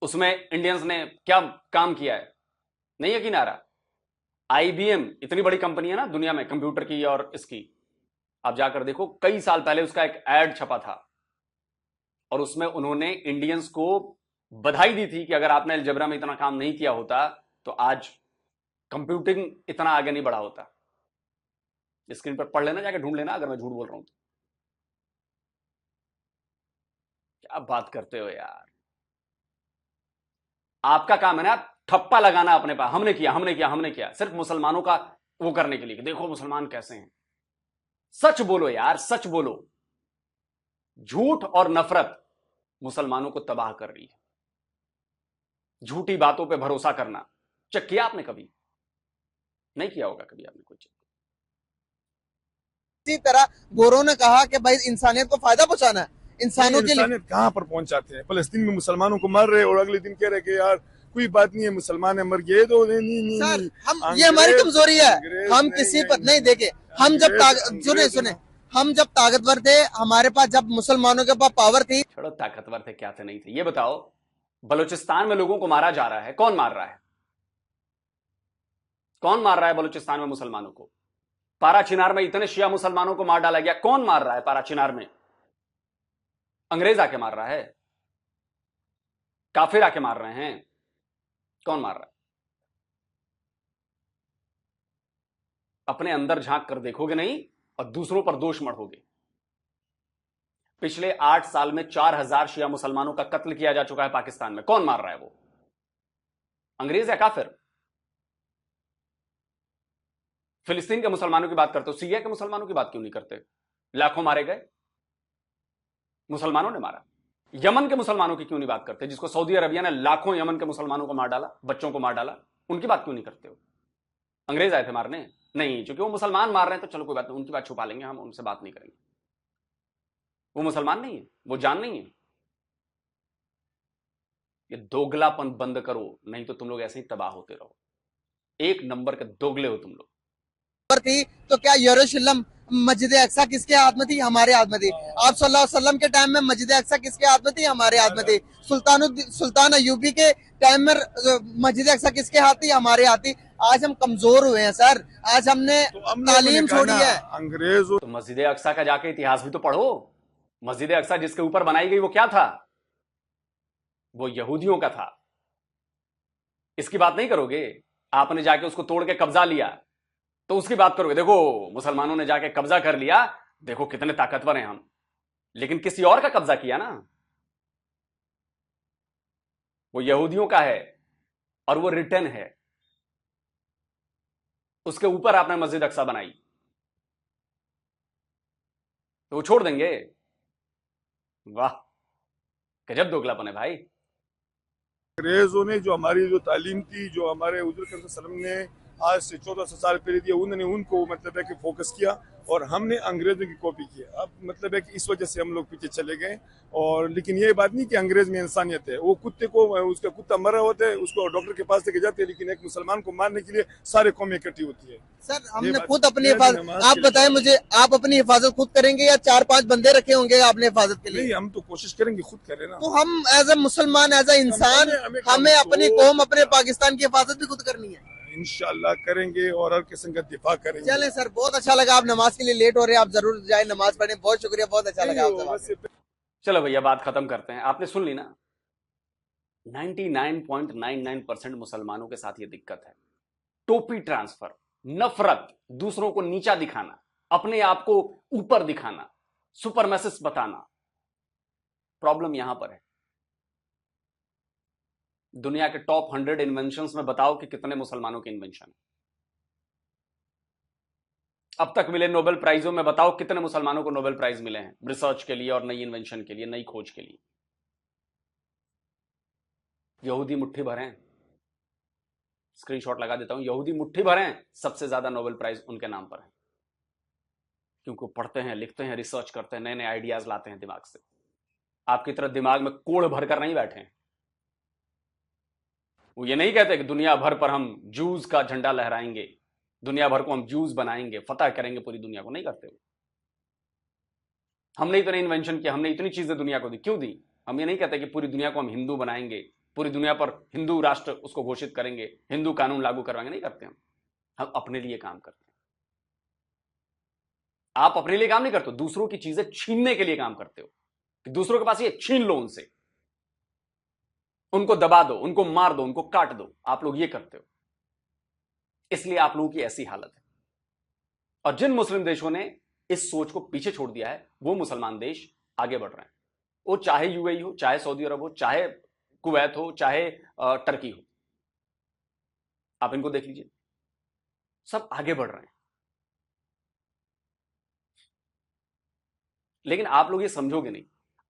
उसमें इंडियंस ने क्या काम किया है? नहीं यकीन आ रहा। आईबीएम इतनी बड़ी कंपनी है ना दुनिया में कंप्यूटर की और इसकी, आप जाकर देखो, कई साल पहले उसका एक एड छपा था और उसमें उन्होंने इंडियंस को बधाई दी थी कि अगर आपने अलजबरा में इतना काम नहीं किया होता तो आज कंप्यूटिंग इतना आगे नहीं बढ़ा होता। स्क्रीन पर पढ़ लेना, जाके ढूंढ लेना अगर मैं झूठ बोल रहा हूं तो। क्या बात करते हो यार, आपका काम है ना ठप्पा लगाना अपने पास, हमने किया हमने किया हमने किया, सिर्फ मुसलमानों का वो करने के लिए कि देखो मुसलमान कैसे हैं। सच बोलो यार, सच बोलो। झूठ और नफरत मुसलमानों को तबाह कर रही है। झूठी बातों पे भरोसा करना चेक किया आपने कभी? नहीं किया होगा कभी आपने कोई चेक। इसी तरह गोरों ने कहा कि भाई इंसानियत को फायदा पहुंचाना है, इंसानों के लिए। इंसानियत कहाँ पर पहुंचाते हैं? फलस्तीन में मुसलमानों को मार रहे और अगले दिन कह रहे कि यार कोई बात नहीं है, मुसलमान है मर गए तो नहीं सर हम ये हमारी कमजोरी है, हम किसी पर नहीं देखे। हम जब सुने हम जब ताकतवर थे, हमारे पास जब मुसलमानों के पास पावर थी। छोड़ो ताकतवर थे क्या थे नहीं थे, ये बताओ बलूचिस्तान में लोगों को मारा जा रहा है, कौन मार रहा है? कौन मार रहा है बलूचिस्तान में मुसलमानों को? पाराचिनार में इतने शिया मुसलमानों को मार डाला गया, कौन मार रहा है पाराचिनार में? अंग्रेज आके मार रहा है? काफिर आके मार रहे हैं? कौन मार रहा है? अपने अंदर झांक कर देखोगे नहीं और दूसरों पर दोष मढ़ोगे। पिछले 8 साल में 4000 शिया मुसलमानों का कत्ल किया जा चुका है पाकिस्तान में, कौन मार रहा है वो? अंग्रेज या काफिर? फिलिस्तीन के मुसलमानों की बात करते हो, सीरिया के मुसलमानों की बात क्यों नहीं करते? लाखों मारे गए, मुसलमानों ने मारा। यमन के मुसलमानों की क्यों नहीं बात करते, जिसको सऊदी अरबिया ने लाखों यमन के मुसलमानों को मार डाला, बच्चों को मार डाला, उनकी बात क्यों नहीं करते हो? अंग्रेज आए थे मारने? नहीं, क्योंकि वो मुसलमान मार रहे हैं तो चलो कोई बात नहीं, उनकी बात छुपा लेंगे, हम उनसे बात नहीं करेंगे। वो मुसलमान नहीं है, वो जान नहीं है। ये दोगलापन बंद करो, नहीं तो तुम लोग ऐसे ही तबाह होते रहो। एक नंबर के दोगले हो तुम लोग। थी तो क्या यरूशलेम मस्जिद अक्सा किसके हाथ में थी? हमारे हाथ में थी। आप सल्लल्लाहु अलैहि वसल्लम के टाइम में मस्जिद अक्सा किसके हाथ में थी? हमारे हाथ में थी। सुल्तान अयूबी के टाइम में मस्जिद अक्सा किसके हाथ थी? हमारे हाथ थी। आज हम कमजोर हुए हैं सर, आज हमने तालीम छोड़ी है। अंग्रेजों तो मस्जिद अक्सा का जाके इतिहास भी तो पढ़ो। मस्जिद अक्सा जिसके ऊपर बनाई गई वो क्या था? वो यहूदियों का था। इसकी बात नहीं करोगे? आपने जाके उसको तोड़ के कब्जा लिया तो उसकी बात करोगे, देखो मुसलमानों ने जाके कब्जा कर लिया, देखो कितने ताकतवर हैं हम। लेकिन किसी और का कब्जा किया ना, वो यहूदियों का है और वो रिटर्न है, उसके ऊपर आपने मस्जिद अक्सा बनाई तो वो छोड़ देंगे? वाह, गजब दोगलापन है भाई। अंग्रेजों ने जो हमारी जो तालीम थी, जो हमारे हुजूर सल्लम ने आज से 1400 साल पहले दिया, उन्होंने उनको मतलब है कि फोकस किया और हमने अंग्रेजों की कॉपी की। अब मतलब है कि इस वजह से हम लोग पीछे चले गए। और लेकिन ये बात नहीं कि अंग्रेज में इंसानियत है। वो कुत्ते को, उसका कुत्ता मरा होता है, उसको डॉक्टर के पास लेके जाते हैं, लेकिन एक मुसलमान को मारने के लिए सारे कौमें इकट्ठी होती है। सर हमने खुद अपनी हिफाजत, आप बताएं मुझे, आप अपनी हिफाजत खुद करेंगे या 4-5 बंदे रखे होंगे आपने हिफाजत के लिए? नहीं, हम तो कोशिश करेंगे खुद करें ना। तो हम एज ए मुसलमान, एज ए इंसान, हमें अपनी कौम, अपने पाकिस्तान की हिफाजत भी खुद करनी है। इंशाल्लाह करेंगे और हर किस्म का दिफा करेंगे। चलें सर, बहुत अच्छा लगा। आप नमाज के लिए लेट हो रहे हैं, आप जरूर जाए नमाज पढ़ें। बहुत शुक्रिया, बहुत अच्छा लगा आपसे। चलो भैया बात खत्म करते हैं। आपने सुन ली ना, 99.99% मुसलमानों के साथ ये दिक्कत है। टोपी ट्रांसफर, नफरत, दूसरों को नीचा दिखाना, अपने आप को ऊपर दिखाना, सुपरमैसिस बताना। प्रॉब्लम यहां पर है। दुनिया के टॉप 100 इन्वेंशंस में बताओ कि कितने मुसलमानों के इन्वेंशन है। अब तक मिले नोबेल प्राइजों में बताओ कितने मुसलमानों को नोबेल प्राइज मिले हैं रिसर्च के लिए और नई इन्वेंशन के लिए, नई खोज के लिए। यहूदी मुट्ठी भर हैं, स्क्रीनशॉट लगा देता हूं, यहूदी मुट्ठी भर हैं, सबसे ज्यादा नोबेल प्राइज उनके नाम पर है, क्योंकि पढ़ते हैं, लिखते हैं, रिसर्च करते हैं, नए नए आइडियाज लाते हैं दिमाग से। आपकी तरह दिमाग में कोड़ भर कर नहीं बैठे हैं। वो ये नहीं कहते कि दुनिया भर पर हम जूस का झंडा लहराएंगे, दुनिया भर को हम जूस बनाएंगे, फतह करेंगे पूरी दुनिया को, नहीं करते हो। हमने इतने इन्वेंशन किया, हमने इतनी चीजें दुनिया को दी, क्यों दी? हम ये नहीं कहते कि पूरी दुनिया को हम हिंदू बनाएंगे, पूरी दुनिया पर हिंदू राष्ट्र उसको घोषित करेंगे, हिंदू कानून लागू करवाएंगे, नहीं करते हम अपने लिए काम करते हैं। आप अपने लिए काम नहीं करते हो, दूसरों की चीजें छीनने के लिए काम करते हो कि दूसरों के पास ये छीन लो, उनसे, उनको दबा दो, उनको मार दो, उनको काट दो। आप लोग ये करते हो, इसलिए आप लोगों की ऐसी हालत है। और जिन मुस्लिम देशों ने इस सोच को पीछे छोड़ दिया है, वो मुसलमान देश आगे बढ़ रहे हैं। वो चाहे यूएई हो, चाहे सऊदी अरब हो, चाहे कुवैत हो, चाहे टर्की हो, आप इनको देख लीजिए, सब आगे बढ़ रहे हैं। लेकिन आप लोग ये समझोगे नहीं।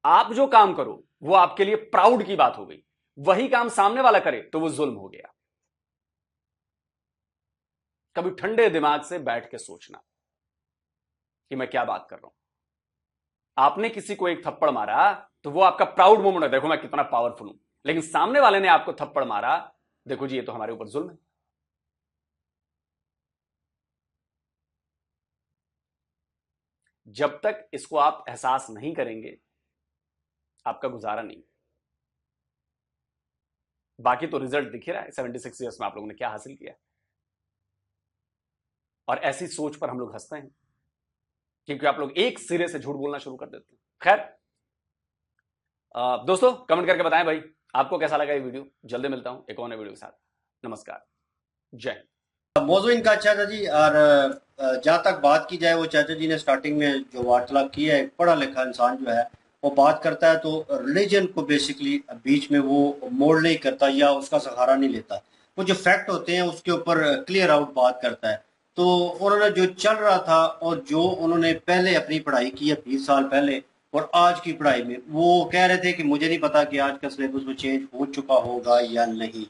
आप जो काम करो वो आपके लिए प्राउड की बात हो गई, वही काम सामने वाला करे तो वो जुल्म हो गया। कभी ठंडे दिमाग से बैठ के सोचना कि मैं क्या बात कर रहा हूं। आपने किसी को एक थप्पड़ मारा तो वो आपका प्राउड मोमेंट है, देखो मैं कितना पावरफुल हूं। लेकिन सामने वाले ने आपको थप्पड़ मारा, देखो जी ये तो हमारे ऊपर जुल्म है। जब तक इसको आप एहसास नहीं करेंगे, आपका गुजारा नहीं। बाकी तो रिजल्ट दिख ही रहा है, 76 ईयर्स में आप लोगों ने क्या हासिल किया। और ऐसी सोच पर हम लोग हंसते हैं क्योंकि आप लोग एक सिरे से झूठ बोलना शुरू कर देते हैं। खैर दोस्तों, कमेंट करके बताएं भाई आपको कैसा लगा ये वीडियो। जल्दी मिलता हूं एक और नए वीडियो के साथ। नमस्कार, जय हिंद। मौजूद इनका अच्छा था जी। और जहाँ तक बात की जाए, वो चाचा जी ने स्टार्टिंग में जो वार्तालाप किया है, पढ़ा लिखा इंसान जो है वो बात करता है तो रिलीजन को बेसिकली बीच में वो मोड़ नहीं करता या उसका सहारा नहीं लेता। वो जो फैक्ट होते हैं उसके ऊपर क्लियर आउट बात करता है। तो उन्होंने जो चल रहा था और जो उन्होंने पहले अपनी पढ़ाई की है 20 साल पहले और आज की पढ़ाई में, वो कह रहे थे कि मुझे नहीं पता कि आज का सिलेबस में चेंज हो चुका होगा या नहीं,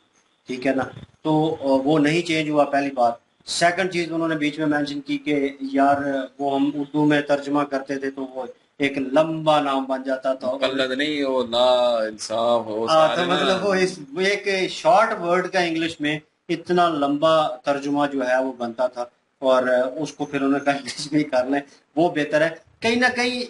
ठीक है ना। तो वो नहीं चेंज हुआ, पहली बात। सेकंड चीज उन्होंने बीच में मेंशन की कि यार वो हम उर्दू में तर्जमा करते थे तो वो एक लंबा नाम बन जाता था, मुकल्लद नहीं, वो ला इंसाफ हो तो सारे ना। मतलब वो एक शॉर्ट वर्ड का इंग्लिश में इतना लंबा तर्जुमा जो है वो बनता था और उसको फिर उन्होंने कहा इंग्लिश में ही कर लें, वो बेहतर है। कहीं ना कहीं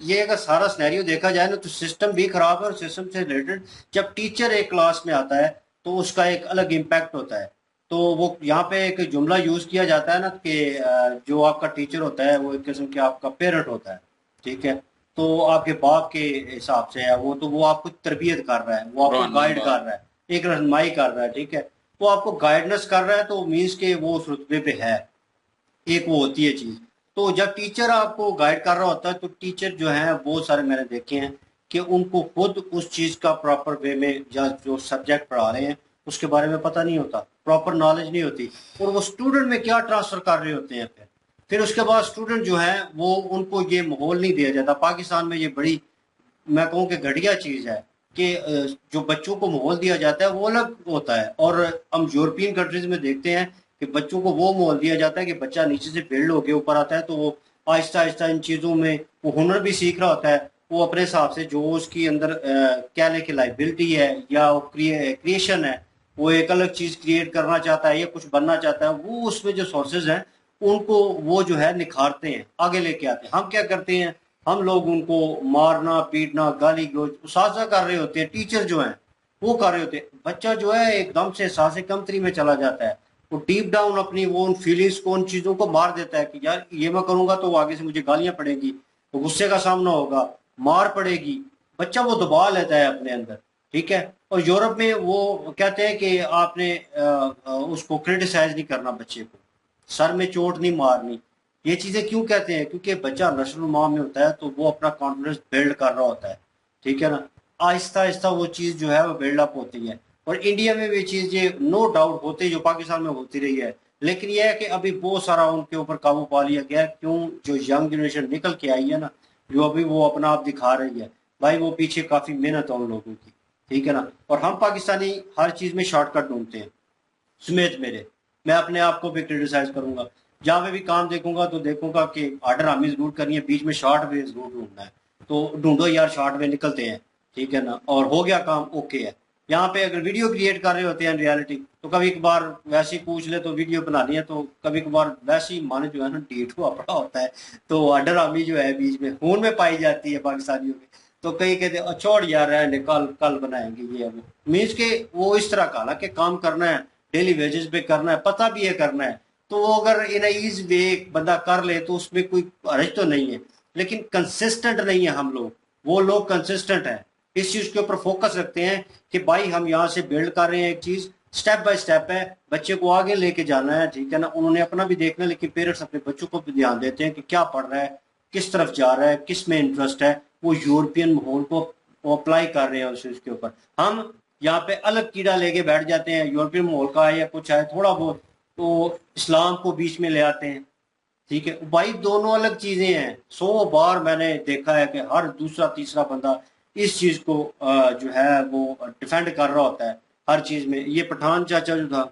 ये अगर सारा सिनेरियो देखा जाए ना तो सिस्टम भी खराब है और सिस्टम से रिलेटेड जब टीचर एक क्लास में आता है तो उसका एक अलग इम्पैक्ट होता है। तो वो यहाँ पे एक जुमला यूज किया जाता है ना कि जो आपका टीचर होता है वो एक किस्म के आपका पेरेंट होता है, ठीक है। तो आपके बाप के हिसाब से है वो, तो वो आपको तरबियत कर रहा है, वो आपको गाइड कर रहा है, एक रहनुमाई कर रहा है, ठीक है। वो आपको गाइडेंस कर रहा है तो मीन्स के वो उस रुतबे पे है, एक वो होती है चीज। तो जब टीचर आपको गाइड कर रहा होता है तो टीचर जो है बहुत सारे मैंने देखे हैं कि उनको खुद उस चीज का प्रॉपर वे में या जो सब्जेक्ट पढ़ा रहे हैं उसके बारे में पता नहीं होता, प्रॉपर नॉलेज नहीं होती और वो स्टूडेंट में क्या ट्रांसफर कर रहे होते हैं। फिर उसके बाद स्टूडेंट जो है वो उनको ये माहौल नहीं दिया जाता। पाकिस्तान में ये बड़ी मैं कहूँ कि घटिया चीज है कि जो बच्चों को माहौल दिया जाता है वो अलग होता है और हम यूरोपियन कंट्रीज में देखते हैं कि बच्चों को वो माहौल दिया जाता है कि बच्चा नीचे से बिल्ड होके ऊपर आता है तो वो आहिस्ता आहिस्ता इन चीज़ों में वो हुनर भी सीख रहा होता है। वो अपने हिसाब से जो उसकी अंदर क्या लेके लाइबिलिटी है या वो क्रिएशन है, वो एक अलग चीज़ क्रिएट करना चाहता है या कुछ बनना चाहता है, वो उसमें जो सोर्सेज हैं उनको वो जो है निखारते हैं, आगे लेके आते हैं। हम क्या करते हैं, हम लोग उनको मारना पीटना गाली गलौज साजा कर रहे होते हैं, टीचर जो हैं वो कर रहे होते हैं। बच्चा जो है एकदम से एहसास कमतरी में चला जाता है, वो डीप डाउन अपनी वो उन फीलिंग्स को उन चीज़ों को मार देता है कि यार ये मैं करूँगा तो आगे से मुझे गालियाँ पड़ेगी, तो गुस्से का सामना होगा, मार पड़ेगी, बच्चा वो दबा लेता है अपने अंदर, ठीक है। और यूरोप में वो कहते हैं कि आपने उसको क्रिटिसाइज नहीं करना, बच्चे को सर में चोट नहीं मारनी। ये चीजें क्यों कहते हैं, क्योंकि बच्चा नस्ल-ए-नुमा में होता है तो वो अपना कॉन्फिडेंस बिल्ड कर रहा होता है, ठीक है ना। आहिस्ता आहिस्ता वो चीज जो है वो बिल्डअप होती है और इंडिया में भी चीज ये नो डाउट होती जो पाकिस्तान में होती रही है। लेकिन यह है कि अभी बहुत सारा उनके ऊपर काबू पा लिया गया है। क्यों, जो यंग जनरेशन निकल के आई है ना, जो अभी वो अपना आप दिखा रही है, भाई वो पीछे काफी मेहनत है उन लोगों की, ठीक है ना। और हम पाकिस्तानी हर चीज में शॉर्टकट ढूंढते हैं समेत मेरे, मैं अपने आप को भी क्रिटिसाइज करूंगा, जहां पे भी काम देखूंगा तो देखूंगा कि ऑर्डर हमें जरूर करनी है, बीच में शॉर्ट वे जरूर ढूंढना है, तो ढूंढो यार शॉर्ट में निकलते हैं, ठीक है ना, और हो गया काम, ओके है। यहाँ पे अगर वीडियो क्रिएट कर रहे होते हैं रियलिटी, तो कभी कभार वैसे ही पूछ ले तो वीडियो बनानी है, तो कभी कभार वैसे ही माने जो है ना डेट हुआ पड़ा होता है, तो अडरामी जो है बीच में खून में पाई जाती है पाकिस्तानियों में। तो कई कहते हैं छोड़ यार रहने, कल कल बनाएंगे ये वो, मीन्स के वो इस तरह का हालांकि काम करना है, डेली वेजेस पे करना है, पता भी है करना है, तो वो अगर इन ईज वे बंदा कर ले तो उसमें कोई हर्ज तो नहीं है। लेकिन कंसिस्टेंट नहीं है हम लोग, वो लोग कंसिस्टेंट है, इस चीज के ऊपर फोकस रखते हैं कि भाई हम यहाँ से बिल्ड कर रहे हैं एक चीज, स्टेप बाय स्टेप है, बच्चे को आगे लेके जाना है, ठीक है ना, उन्होंने अपना भी देखना है, लेकिन पेरेंट्स अपने बच्चों को भी ध्यान देते हैं कि क्या पढ़ रहा है, किस तरफ जा रहा है, किस में इंटरेस्ट है, वो यूरोपियन माहौल को अप्लाई कर रहे हैं उसके ऊपर। हम यहाँ पे अलग कीड़ा लेके बैठ जाते हैं, यूरोपियन माहौल का है या कुछ है थोड़ा बहुत, तो इस्लाम को बीच में ले आते हैं, ठीक है भाई, दोनों अलग चीजें हैं। 100 बार मैंने देखा है कि हर दूसरा तीसरा बंदा इस चीज को जो है वो डिफेंड कर रहा होता है हर चीज में। ये पठान चाचा जो था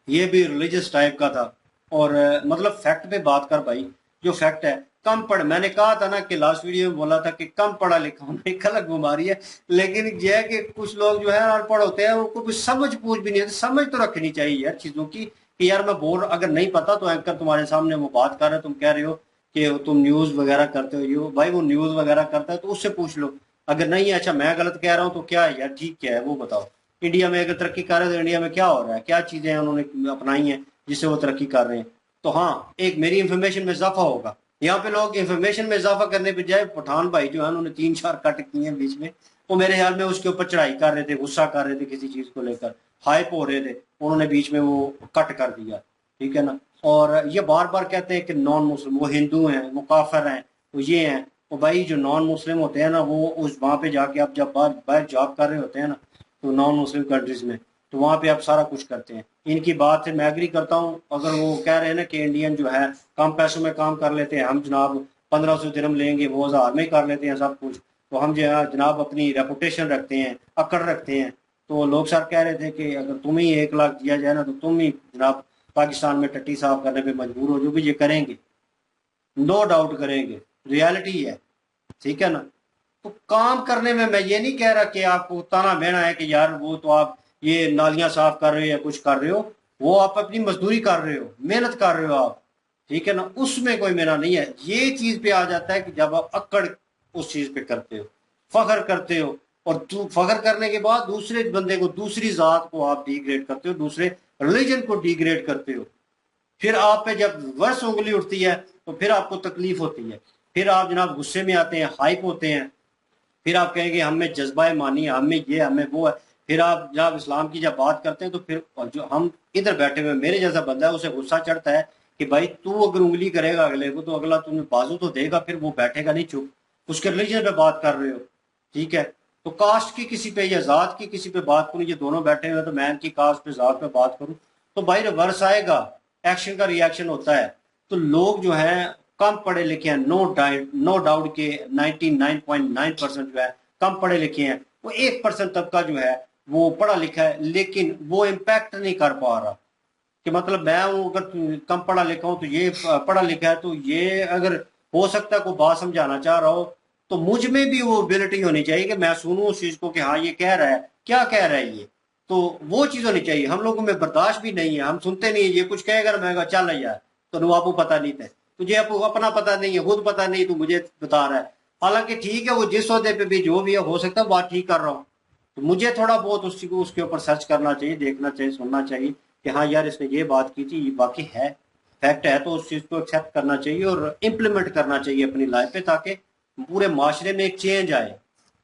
ये भी रिलीजियस टाइप का था, और मतलब फैक्ट पे बात कर भाई, जो फैक्ट है कम पढ़, मैंने कहा था ना कि लास्ट वीडियो में बोला था कि कम पढ़ा लिखा होना एक अलग बीमारी है, लेकिन यह है कि कुछ लोग जो है अनपढ़ होते हैं, उनको कुछ समझ पूछ भी नहीं है, समझ तो रखनी चाहिए यार चीजों की, कि यार मैं बोल, अगर नहीं पता तो एंकर तुम्हारे सामने वो बात कर रहे हैं, तुम कह रहे हो कि तुम न्यूज वगैरह करते हो, यो भाई वो न्यूज वगैरह करता है तो उससे पूछ लो, अगर नहीं अच्छा मैं गलत कह रहा हूँ तो क्या है यार, ठीक क्या है वो बताओ। इंडिया में अगर तरक्की कर रहे हैं तो इंडिया में क्या हो रहा है, क्या चीजें हैं उन्होंने अपनाई हैं जिससे वो तरक्की कर रहे हैं। तो हाँ, एक मेरी इंफॉर्मेशन में इजाफा होगा, यहाँ पे लोग इंफॉर्मेशन में इजाफा करने पे जाए, पठान भाई जो है उन्होंने 3-4 कट किए हैं बीच में, वो मेरे ख्याल में उसके ऊपर चढ़ाई कर रहे थे, गुस्सा कर रहे थे किसी चीज को लेकर, हाइप हो रहे थे, उन्होंने बीच में वो कट कर दिया, ठीक है ना। और ये बार बार कहते हैं कि नॉन मुस्लिम, वो हिंदू हैं, वो काफिर हैं, वो ये हैं, वो भाई जो नॉन मुस्लिम होते हैं ना, वो उस वहाँ पे जाके आप जब बाहर जॉब कर रहे होते हैं ना, तो नॉन मुस्लिम कंट्रीज में, तो वहाँ पे आप सारा कुछ करते हैं। इनकी बात से मैं एग्री करता हूँ, अगर वो कह रहे हैं ना कि इंडियन जो है कम पैसों में काम कर लेते हैं, हम जनाब 1500 दिरहम लेंगे, वो 1000 में कर लेते हैं सब कुछ, तो हम जो है जनाब अपनी रेपुटेशन रखते हैं, अकड़ रखते हैं। तो लोग सर कह रहे थे कि अगर तुम ही 1 लाख दिया जाए ना तो तुम ही जनाब पाकिस्तान में टट्टी साफ करने पे मजबूर हो, जो भी ये करेंगे, नो डाउट करेंगे, रियलिटी है, ठीक है ना। तो काम करने में मैं ये नहीं कह रहा कि आपको ताना बहना है कि यार वो तो आप ये नालियां साफ कर रहे हो या कुछ कर रहे हो, वो आप अपनी मजदूरी कर रहे हो, मेहनत कर रहे हो आप, ठीक है ना, उसमें कोई मेरा नहीं है। ये चीज पे आ जाता है कि जब आप अकड़ उस चीज पे करते हो, फख्र करते हो, और फख्र करने के बाद दूसरे बंदे को, दूसरी जात को आप डिग्रेड करते हो, दूसरे रिलीजन को डिग्रेड करते हो, फिर आप पे जब वर्ष उंगली उठती है तो फिर आपको तकलीफ होती है, फिर आप जनाब गुस्से में आते हैं, हाइप होते हैं, फिर आप कहेंगे हमें जज्बा मानी है, हमें ये हमें वो है। फिर आप जब इस्लाम की जब बात करते हैं तो फिर जो हम इधर बैठे हुए मेरे जैसा बंदा है उसे गुस्सा चढ़ता है कि भाई तू अगर उंगली करेगा अगले को तो अगला तुम्हें बाजू तो देगा, फिर वो बैठेगा नहीं चुप, उसके रिलीजन पे बात कर रहे हो, ठीक है। तो कास्ट की किसी पे या जात की किसी पे बात करूँ, ये दोनों बैठे हुए तो मैं इनकी कास्ट पे जात पे बात करूँ तो भाई रिवर्स आएगा, एक्शन का रिएक्शन होता है। तो लोग जो है कम पढ़े लिखे हैं, नो डाउट के 99.9% जो है कम पढ़े लिखे हैं, वो 1% तबका जो है वो पढ़ा लिखा है, लेकिन वो इम्पैक्ट नहीं कर पा रहा। कि मतलब मैं हूँ अगर कम पढ़ा लिखा हूँ तो ये पढ़ा लिखा है, तो ये अगर हो सकता है कोई बात समझाना चाह रहा हो तो मुझ में भी वो एबिलिटी होनी चाहिए कि मैं सुनूं उस चीज को कि हाँ ये कह रहा है, क्या कह रहा है ये, तो वो चीज होनी चाहिए। हम लोगों में बर्दाश्त भी नहीं है, हम सुनते नहीं है, ये कुछ कहेगा मैं कहा चल यार तो नवाबू पता नहीं था, तुझे अपना पता नहीं है, खुद पता नहीं, तू मुझे बता रहा है। हालांकि ठीक है वो जिस ओहदे पे भी जो भी है हो सकता है बात ठीक कर रहा हूँ, तो मुझे थोड़ा बहुत उसके ऊपर सर्च करना चाहिए, देखना चाहिए, सुनना चाहिए कि हाँ यार इसने ये बात की थी, ये बाकी है, फैक्ट है, तो उस चीज को एक्सेप्ट करना चाहिए और इम्प्लीमेंट करना चाहिए अपनी लाइफ पे, ताकि पूरे माशरे में एक चेंज आए।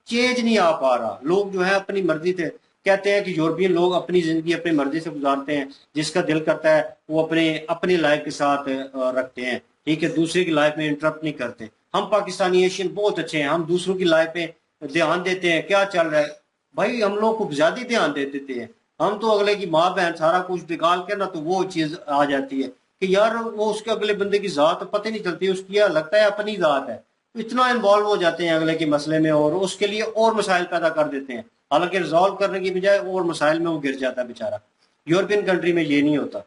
चेंज नहीं आ पा रहा, लोग जो है अपनी मर्जी से कहते हैं कि यूरोपियन लोग अपनी जिंदगी अपनी मर्जी से गुजारते हैं, जिसका दिल करता है वो अपनी लाइफ के साथ रखते हैं, ठीक है, दूसरे की लाइफ में इंटरप्ट नहीं करते। हम पाकिस्तानी एशियन बहुत अच्छे हैं, हम दूसरों की लाइफ पे ध्यान देते हैं, क्या चल रहा है भाई, हम लोग को ज्यादा ध्यान दे देते हैं। हम तो अगले की माँ बहन सारा कुछ निकाल के ना तो वो चीज आ जाती है कि यार वो उसके अगले बंदे की जात पता नहीं चलती, उसकी यार लगता है अपनी जात है, इतना इन्वॉल्व हो जाते हैं अगले के मसले में और उसके लिए और मसाइल पैदा कर देते हैं, हालांकि रिजॉल्व करने की बजाय और मसाइल में वो गिर जाता है बेचारा। यूरोपियन कंट्री में ये नहीं होता,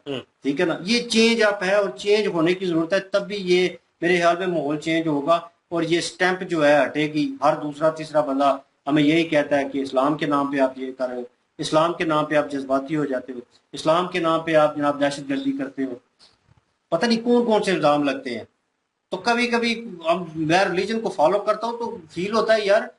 ठीक है ना। ये चेंज अप है और चेंज होने की जरूरत है, तब भी ये मेरे ख्याल में माहौल चेंज होगा। और ये स्टैंप जो है हटेगी। हर दूसरा तीसरा बंदा हमें यही कहता है कि इस्लाम के नाम पे आप ये कर रहे हो, इस्लाम के नाम पे आप जज्बाती हो जाते हो, इस्लाम के नाम पे आप जनाब दहशतगर्दी करते हो, पता नहीं कौन कौन से इल्जाम लगते हैं। तो कभी कभी अब मैं रिलीजन को फॉलो करता हूँ तो फील होता है यार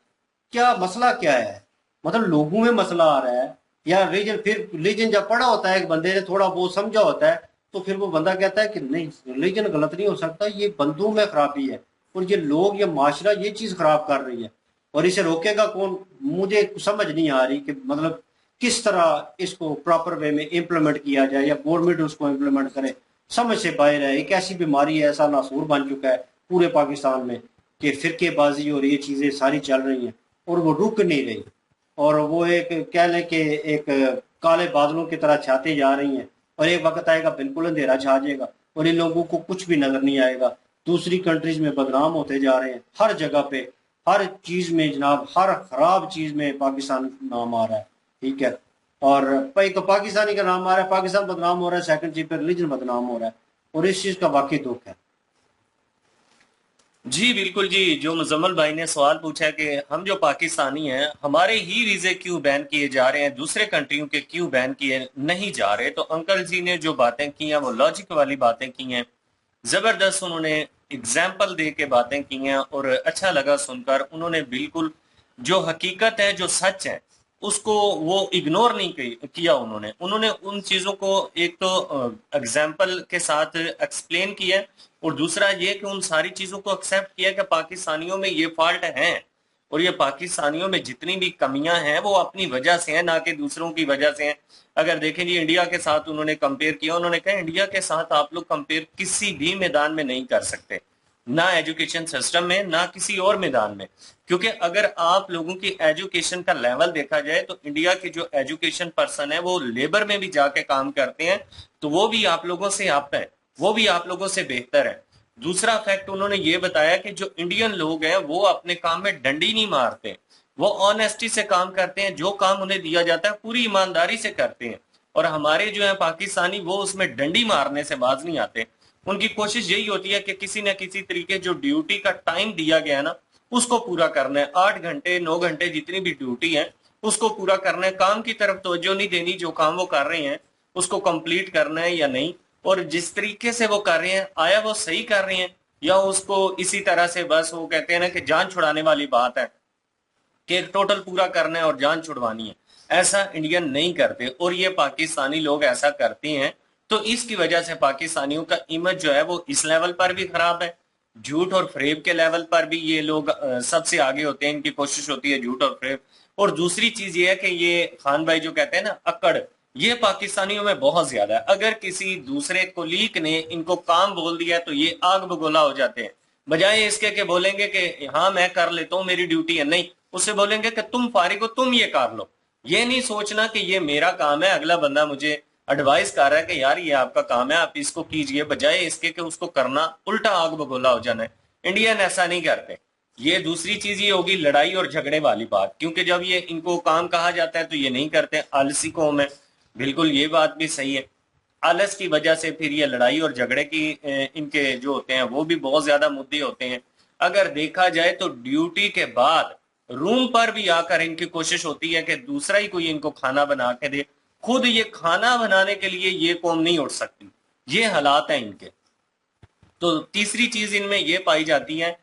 क्या मसला क्या है, मतलब लोगों में मसला आ रहा है या रिलीजन। फिर रिलीजन जब पढ़ा होता है एक बंदे ने थोड़ा बहुत समझा होता है तो फिर वो बंदा कहता है कि नहीं रिलीजन गलत नहीं हो सकता, ये बंदों में खराबी है और ये लोग ये माशरा ये चीज खराब कर रही है और इसे रोकेगा कौन। मुझे समझ नहीं आ रही कि मतलब किस तरह इसको प्रॉपर वे में इम्प्लीमेंट किया जाए या गवर्नमेंट उसको इम्प्लीमेंट करे। समझ से बाहर है। एक ऐसी बीमारी है, ऐसा नासूर बन चुका है पूरे पाकिस्तान में कि फिरकेबाजी और ये चीजें सारी चल रही हैं और वो रुक नहीं रही और वो एक कह लें कि एक काले बादलों की तरह छाते जा रही हैं और एक वक्त आएगा बिल्कुल अंधेरा छा जाएगा और इन लोगों को कुछ भी नजर नहीं आएगा। दूसरी कंट्रीज में बदनाम होते जा रहे हैं हर जगह पे, हर चीज में जनाब, हर खराब चीज में पाकिस्तान नाम आ रहा है, ठीक है। और एक तो पाकिस्तानी का नाम आ रहा है, पाकिस्तान बदनाम हो रहा है, सेकंड चीज पे रिलीजन बदनाम हो रहा है और इस चीज का वाकई दुख है। जी बिल्कुल जी, जो मुजम्मल भाई ने सवाल पूछा है कि हम जो पाकिस्तानी हैं हमारे ही वीजे क्यों बैन किए जा रहे हैं, दूसरे कंट्रियों के क्यों बैन किए नहीं जा रहे। तो अंकल जी ने जो बातें की हैं वो लॉजिक वाली बातें की हैं, जबरदस्त उन्होंने एग्जाम्पल दे के बातें की हैं और अच्छा लगा सुनकर। उन्होंने बिल्कुल जो हकीकत है जो सच है उसको वो इग्नोर नहीं किया। उन्होंने उन चीजों को एक तो एग्जाम्पल के साथ एक्सप्लेन किया और दूसरा ये कि उन सारी चीजों को एक्सेप्ट किया कि पाकिस्तानियों में ये फॉल्ट हैं और ये पाकिस्तानियों में जितनी भी कमियां हैं वो अपनी वजह से हैं, ना कि दूसरों की वजह से हैं। अगर देखें जी इंडिया के साथ उन्होंने कंपेयर किया, उन्होंने कहा इंडिया के साथ आप लोग कंपेयर किसी भी मैदान में नहीं कर सकते, ना एजुकेशन सिस्टम में ना किसी और मैदान में। क्योंकि अगर आप लोगों की एजुकेशन का लेवल देखा जाए तो इंडिया के जो एजुकेशन पर्सन है वो लेबर में भी जाके काम करते हैं, तो वो भी आप लोगों से अप है, वो भी आप लोगों से बेहतर है। दूसरा फैक्ट उन्होंने ये बताया कि जो इंडियन लोग हैं वो अपने काम में डंडी नहीं मारते, वो ऑनेस्टी से काम करते हैं, जो काम उन्हें दिया जाता है पूरी ईमानदारी से करते हैं। और हमारे जो है पाकिस्तानी वो उसमें डंडी मारने से बाज नहीं आते। उनकी कोशिश यही होती है कि किसी न किसी तरीके जो ड्यूटी का टाइम दिया गया ना उसको पूरा करना है, 8 घंटे 9 घंटे जितनी भी ड्यूटी है उसको पूरा करना है। काम की तरफ तवज्जो नहीं देनी, जो काम वो कर रहे हैं उसको कंप्लीट करना है या नहीं, और जिस तरीके से वो कर रहे हैं आया वो सही कर रहे हैं या उसको इसी तरह से बस वो कहते हैं ना कि जान छुड़ाने वाली बात है कि टोटल पूरा करना है और जान छुड़वानी है। ऐसा इंडियन नहीं करते और ये पाकिस्तानी लोग ऐसा करते हैं। तो इसकी वजह से पाकिस्तानियों का इमेज जो है वो इस लेवल पर भी खराब है, झूठ और फ्रेब के लेवल पर भी ये लोग सबसे आगे होते हैं, इनकी कोशिश होती है झूठ और फ्रेब। और दूसरी चीज ये है कि ये खान भाई जो कहते हैं ना अकड़, ये पाकिस्तानियों में बहुत ज्यादा है। अगर किसी दूसरे कोलीग ने इनको काम बोल दिया तो ये आग बगोला हो जाते हैं, बजाय इसके के बोलेंगे कि हाँ मैं कर लेता हूँ मेरी ड्यूटी है, नहीं उससे बोलेंगे कि तुम फारिग हो तुम ये कर लो। ये नहीं सोचना कि ये मेरा काम है, अगला बंदा मुझे एडवाइस कर रहा है कि यार ये आपका काम है आप इसको कीजिए, बजाय इसके कि उसको करना उल्टा आग बगोला हो जाना है। इंडियन ऐसा नहीं करते। ये दूसरी चीज ये होगी लड़ाई और झगड़े वाली बात, क्योंकि जब ये इनको काम कहा जाता है तो ये नहीं करते, आलसी कौम है। बिल्कुल ये बात भी सही है, आलस की वजह से फिर ये लड़ाई और झगड़े की इनके जो होते हैं वो भी बहुत ज्यादा मुद्दे होते हैं। अगर देखा जाए तो ड्यूटी के बाद रूम पर भी आकर इनकी कोशिश होती है कि दूसरा ही कोई इनको खाना बना के दे, खुद ये खाना बनाने के लिए ये कौम नहीं उठ सकती, ये हालात हैं इनके। तो तीसरी चीज इनमें ये पाई जाती है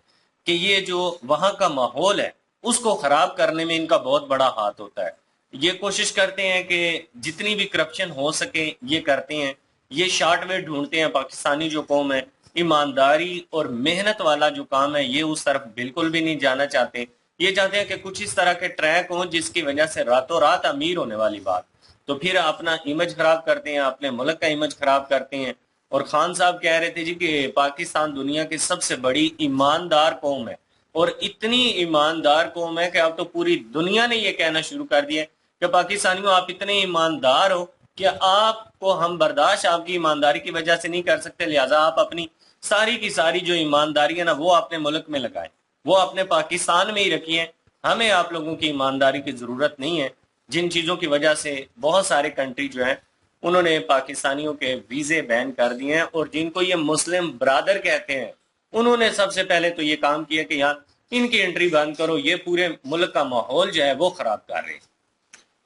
कि ये जो वहां का माहौल है उसको खराब करने में इनका बहुत बड़ा हाथ होता है। ये कोशिश करते हैं कि जितनी भी करप्शन हो सके ये करते हैं, ये शॉर्ट वे ढूंढते हैं। पाकिस्तानी जो कौम है ईमानदारी और मेहनत वाला जो काम है ये उस तरफ बिल्कुल भी नहीं जाना चाहते। ये चाहते हैं कि कुछ इस तरह के ट्रैक हों जिसकी वजह से रातों रात अमीर होने वाली बात, तो फिर अपना इमेज खराब करते हैं, अपने मुल्क का इमेज खराब करते हैं। और खान साहब कह रहे थे जी कि पाकिस्तान दुनिया की सबसे बड़ी ईमानदार कौम है, और इतनी ईमानदार कौम है कि अब तो पूरी दुनिया ने ये कहना शुरू कर दिया कि पाकिस्तानियों आप इतने ईमानदार हो कि आपको हम बर्दाश्त आपकी ईमानदारी की वजह से नहीं कर सकते, लिहाजा आप अपनी सारी की सारी जो ईमानदारी है ना वो अपने मुल्क में लगाएं, वो अपने पाकिस्तान में ही रखिए। हमें आप लोगों की ईमानदारी की जरूरत नहीं है। जिन चीजों की वजह से बहुत सारे कंट्री जो है उन्होंने पाकिस्तानियों के वीजे बैन कर दिए हैं, और जिनको ये मुस्लिम ब्रादर कहते हैं उन्होंने सबसे पहले तो ये काम किया कि यहाँ इनकी एंट्री बंद करो, ये पूरे मुल्क का माहौल जो है वो खराब कर रहे हैं।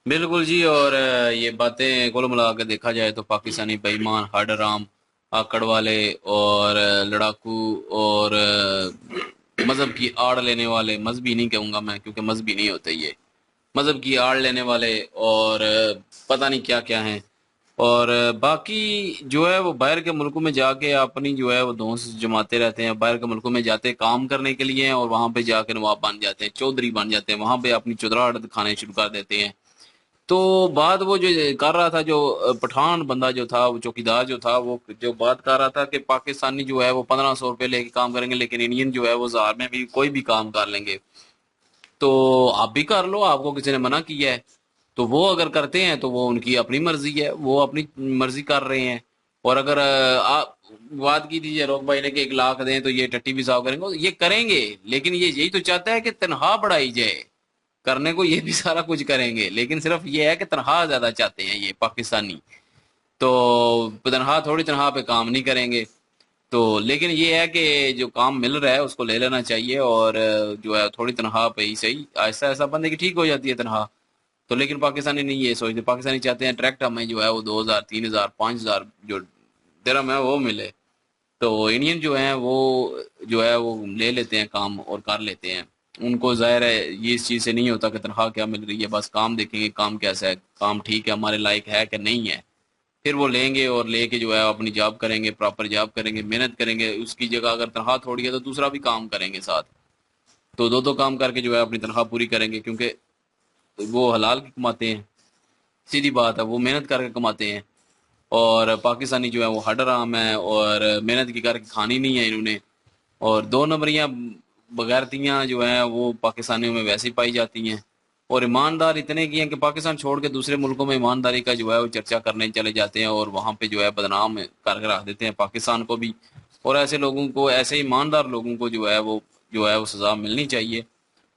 बिल्कुल जी। और ये बातें कुल मिला के देखा जाए तो पाकिस्तानी बेईमान, हडराम, आकड़ वाले और लड़ाकू और मजहब की आड़ लेने वाले, मजहबी नहीं कहूँगा मैं क्योंकि मजहबी नहीं होते ये, मजहब की आड़ लेने वाले और पता नहीं क्या क्या हैं। और बाकी जो है वो बाहर के मुल्कों में जाके अपनी जो है वो दोस्त जमाते रहते हैं, बाहर के मुल्कों में जाते काम करने के लिए और वहां पे जाकर नवाब बन जाते हैं, चौधरी बन जाते हैं, वहां पे अपनी चुदराहट दिखाने शुरू कर देते हैं। तो बात वो जो कर रहा था, जो पठान बंदा जो था, वो चौकीदार जो था, वो जो बात कर रहा था कि पाकिस्तानी जो है वो 1500 रुपये लेके काम करेंगे लेकिन इंडियन जो है वो 1000 में भी कोई भी काम कर लेंगे। तो आप भी कर लो, आपको किसी ने मना किया है? तो वो अगर करते हैं तो वो उनकी अपनी मर्जी है, वो अपनी मर्जी कर रहे हैं। और अगर आप बात की थी रोक भाई ने कि 1 लाख दें तो ये टट्टी भी साफ करेंगे, ये करेंगे, लेकिन ये यही तो चाहता है कि तनख्वाह बढ़ाई जाए। करने को ये भी सारा कुछ करेंगे लेकिन सिर्फ ये है कि तनख्वाह ज्यादा चाहते हैं ये पाकिस्तानी। तो तनख्वाह, थोड़ी तनख्वाह पे काम नहीं करेंगे। तो लेकिन ये है कि जो काम मिल रहा है उसको ले लेना चाहिए और जो है थोड़ी तनख्वाह पे ही सही, ऐसा ऐसा बंदे की ठीक हो जाती है तनख्वाह। तो लेकिन पाकिस्तानी नहीं ये सोचते, पाकिस्तानी चाहते हैं डायरेक्ट हमें जो है वो 2000, 3000, 5000 जो दिरहम है वो मिले। तो इंडियन जो है वो ले लेते हैं काम और कर लेते हैं। उनको जाहिर है ये इस चीज़ से नहीं होता कि तनख्वाह क्या मिल रही है, बस काम देखेंगे काम कैसा है, काम ठीक है, हमारे लायक है कि नहीं है, फिर वो लेंगे और लेके जो है अपनी जॉब करेंगे, प्रॉपर जॉब करेंगे, मेहनत करेंगे। उसकी जगह अगर तनख्वाह थोड़ी है तो दूसरा भी काम करेंगे साथ, तो दो काम करके जो है अपनी तनख्वाह पूरी करेंगे क्योंकि वो हलाल की कमाते हैं, सीधी बात है, वो मेहनत करके कमाते हैं। और पाकिस्तानी जो है वो हडराम है और मेहनत की करके खानी नहीं है इन्होंने। और 2 नंबरियाँ बगैरतियाँ जो हैं वो पाकिस्तानियों में वैसे ही पाई जाती हैं। और ईमानदार इतने की हैं कि पाकिस्तान छोड़ के दूसरे मुल्कों में ईमानदारी का जो है वो चर्चा करने चले जाते हैं और वहाँ पे जो है बदनाम करके रख देते हैं पाकिस्तान को भी। और ऐसे लोगों को, ऐसे ईमानदार लोगों को जो है वो सज़ा मिलनी चाहिए।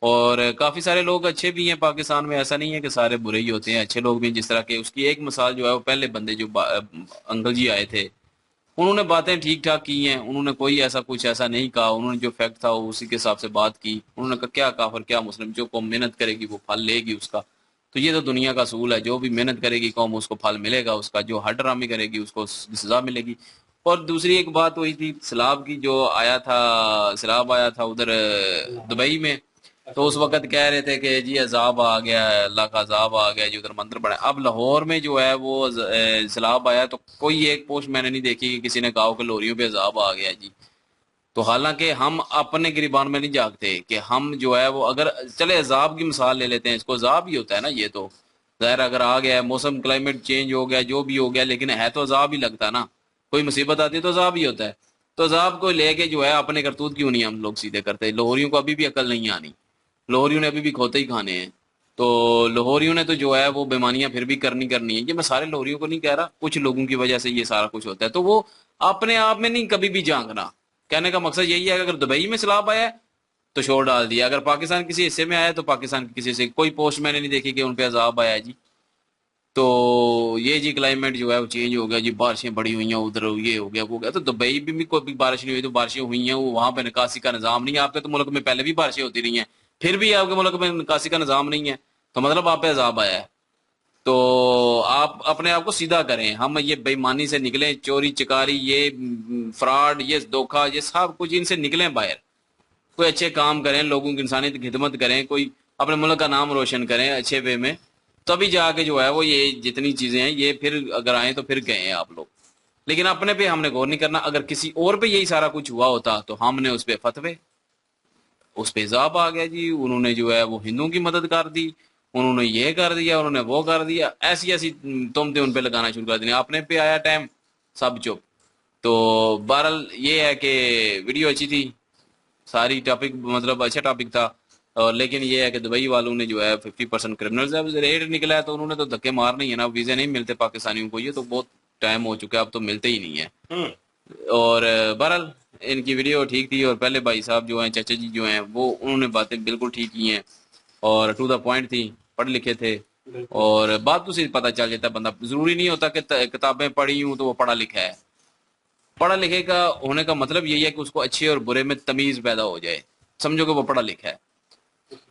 और काफ़ी सारे लोग अच्छे भी हैं पाकिस्तान में, ऐसा नहीं है कि सारे बुरे ही होते हैं, अच्छे लोग भी हैं। जिस तरह के उसकी एक मिसाल जो है वो पहले बंदे जो अंकल जी आए थे, उन्होंने बातें ठीक ठाक की हैं, उन्होंने कोई कुछ ऐसा नहीं कहा, उन्होंने जो फैक्ट था वो उसी के हिसाब से बात की। उन्होंने कहा क्या काफिर क्या मुस्लिम, जो कौम मेहनत करेगी वो फल लेगी उसका। तो ये तो दुनिया का असूल है, जो भी मेहनत करेगी कौम उसको फल मिलेगा उसका, जो हडरामी करेगी उसको सजा मिलेगी। और दूसरी एक बात वही थी सैलाब की, जो सैलाब आया था उधर दुबई में, तो उस वक्त कह रहे थे कि जी अजाब आ गया है, अल्लाह का अजाब आ गया जी, उधर मंदिर बना। अब लाहौर में जो है वो सैलाब आया तो कोई एक पोस्ट मैंने नहीं देखी कि किसी ने कहा कि लोरियों पे अजाब आ गया जी। तो हालांकि हम अपने गिरबान में नहीं जागते कि हम जो है वो, अगर चले अजाब की मिसाल ले लेते हैं, इसको अजाब ही होता है ना ये तो, ज़ाहिर अगर आ गया है, मौसम क्लाइमेट चेंज हो गया, जो भी हो गया, लेकिन है तो अजाब ही लगता है ना। कोई मुसीबत आती है तो अजाब ही होता है। तो अजाब को लेके जो है अपने करतूत क्यों नहीं हम लोग सीधे करते? लाहौरियों को अभी भी अकल नहीं आनी, लाहौरियों ने अभी भी खोते ही खाने हैं। तो लाहौरियों ने तो जो है वो बेमानियां फिर भी करनी है। ये मैं सारे लाहौरियों को नहीं कह रहा, कुछ लोगों की वजह से ये सारा कुछ होता है। तो वो अपने आप में नहीं कभी भी झांकना। कहने का मकसद यही है कि अगर दुबई में सैलाब आया तो शोर डाल दिया, अगर पाकिस्तान किसी हिस्से में आया तो पाकिस्तान के किसी से कोई पोस्ट मैंने नहीं देखी कि उन पे अजाब आया जी। तो ये जी क्लाइमेट जो है वो चेंज हो गया जी, बारिशें बड़ी हुई हैं, उधर ये हो गया वो गया। तो दुबई में भी कोई भी बारिश नहीं हुई, तो बारिशें हुई हैं, वो वहां पे निकासी का निजाम नहीं है। आपके तो मुल्क में पहले भी बारिशें होती रही हैं, फिर भी आपके मुल्क में निकासी का निजाम नहीं है, तो मतलब आप पे अजाब आया है। तो आप अपने आप को सीधा करें, हम ये बेईमानी से निकलें, चोरी चकारी, ये फ्रॉड, ये धोखा, ये सब कुछ इनसे निकलें बाहर। कोई अच्छे काम करें, लोगों की इंसानियत की खिदमत करें, कोई अपने मुल्क का नाम रोशन करें अच्छे वे में, तभी जाके जो है वो ये जितनी चीजें हैं ये फिर अगर आए तो फिर गए हैं आप लोग। लेकिन अपने पे हमने गौर नहीं करना। अगर किसी और पे यही सारा कुछ हुआ होता तो हमने उस पे फतवे, उस पे इजाब आ गया जी, उन्होंने जो है वो हिंदुओं की मदद कर दी, उन्होंने ये कर दिया, उन्होंने वो कर दिया, ऐसी ऐसी तुमते उन पे लगाना शुरू कर दी। आपने पे आया टाइम, सब चुप। तो बहरहाल ये है कि वीडियो अच्छी थी, सारी टॉपिक मतलब अच्छा टॉपिक था। और लेकिन ये है कि दुबई वालों ने जो है 50% क्रिमिनल्स है, रेड निकला है तो उन्होंने तो धक्के मारने ही है ना। वीजे नहीं मिलते पाकिस्तानियों को, ये तो बहुत टाइम हो चुका है, अब तो मिलते ही नहीं है। और बहरहाल इनकी वीडियो ठीक थी। और पहले भाई साहब जो हैं, चाचा जी जो हैं, वो उन्होंने बातें बिल्कुल ठीक की हैं और टू द पॉइंट थी, पढ़े लिखे थे और बात तो से पता चल जाता है बंदा। जरूरी नहीं होता कि किताबें पढ़ी हूँ तो वो पढ़ा लिखा है। पढ़ा लिखे का होने का मतलब यही है कि उसको अच्छे और बुरे में तमीज पैदा हो जाए, समझो कि वो पढ़ा लिखा है।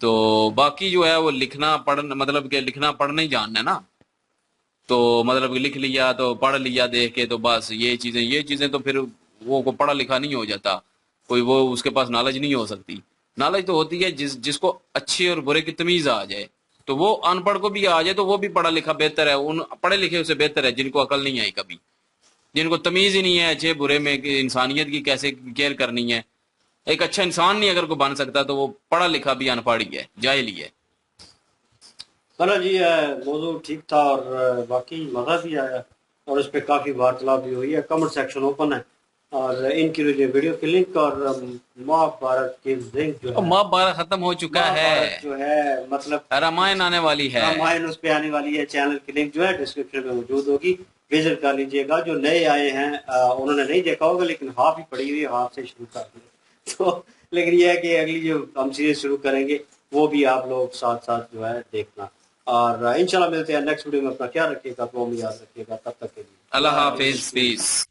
तो बाकी जो है वो लिखना पढ़ना, मतलब कि लिखना पढ़ना ही जानना है ना, तो मतलब कि लिख लिया तो पढ़ लिया देख के, तो बस ये चीजें तो फिर वो को पढ़ा लिखा नहीं हो जाता कोई, वो उसके पास नॉलेज नहीं हो सकती। नॉलेज तो होती है जिसको अच्छे और बुरे की तमीज आ जाए, तो वो अनपढ़ को भी आ जाए तो वो भी पढ़ा लिखा बेहतर है, उन पढ़े लिखे से बेहतर है जिनको अकल नहीं आई कभी, जिनको तमीज ही नहीं है अच्छे बुरे में कि इंसानियत की कैसे केयर करनी है। एक अच्छा इंसान नहीं अगर कोई बन सकता तो वो पढ़ा लिखा भी अनपढ़ ही है, जाहिल ही है। चलो जी, मौजूद ठीक था और बाकी मजा भी आया और इस पे काफी वार्तालाप भी हुई है। कमेंट सेक्शन ओपन है और इनकी वीडियो की लिंक और महाभारत की लिंक जो है, महाभारत खत्म हो चुका है, जो है मतलब रामायण आने वाली है, रामायण उस पे आने वाली है। चैनल की लिंक जो है डिस्क्रिप्शन में मौजूद होगी, विजिट कर लीजिएगा। जो नए आए हैं उन्होंने नहीं देखा होगा, लेकिन हाफ ही पड़ी हुई है, हाफ से शुरू कर दिया तो लेकिन यह है कि अगली जो हम सीरीज शुरू करेंगे वो भी आप लोग साथ साथ जो है देखना। और इंशाल्लाह मिलते हैं नेक्स्ट वीडियो में। अपना ख्याल रखिएगा, वो भी याद रखिएगा। तब तक के लिए अल्लाह हाफिज, पीस।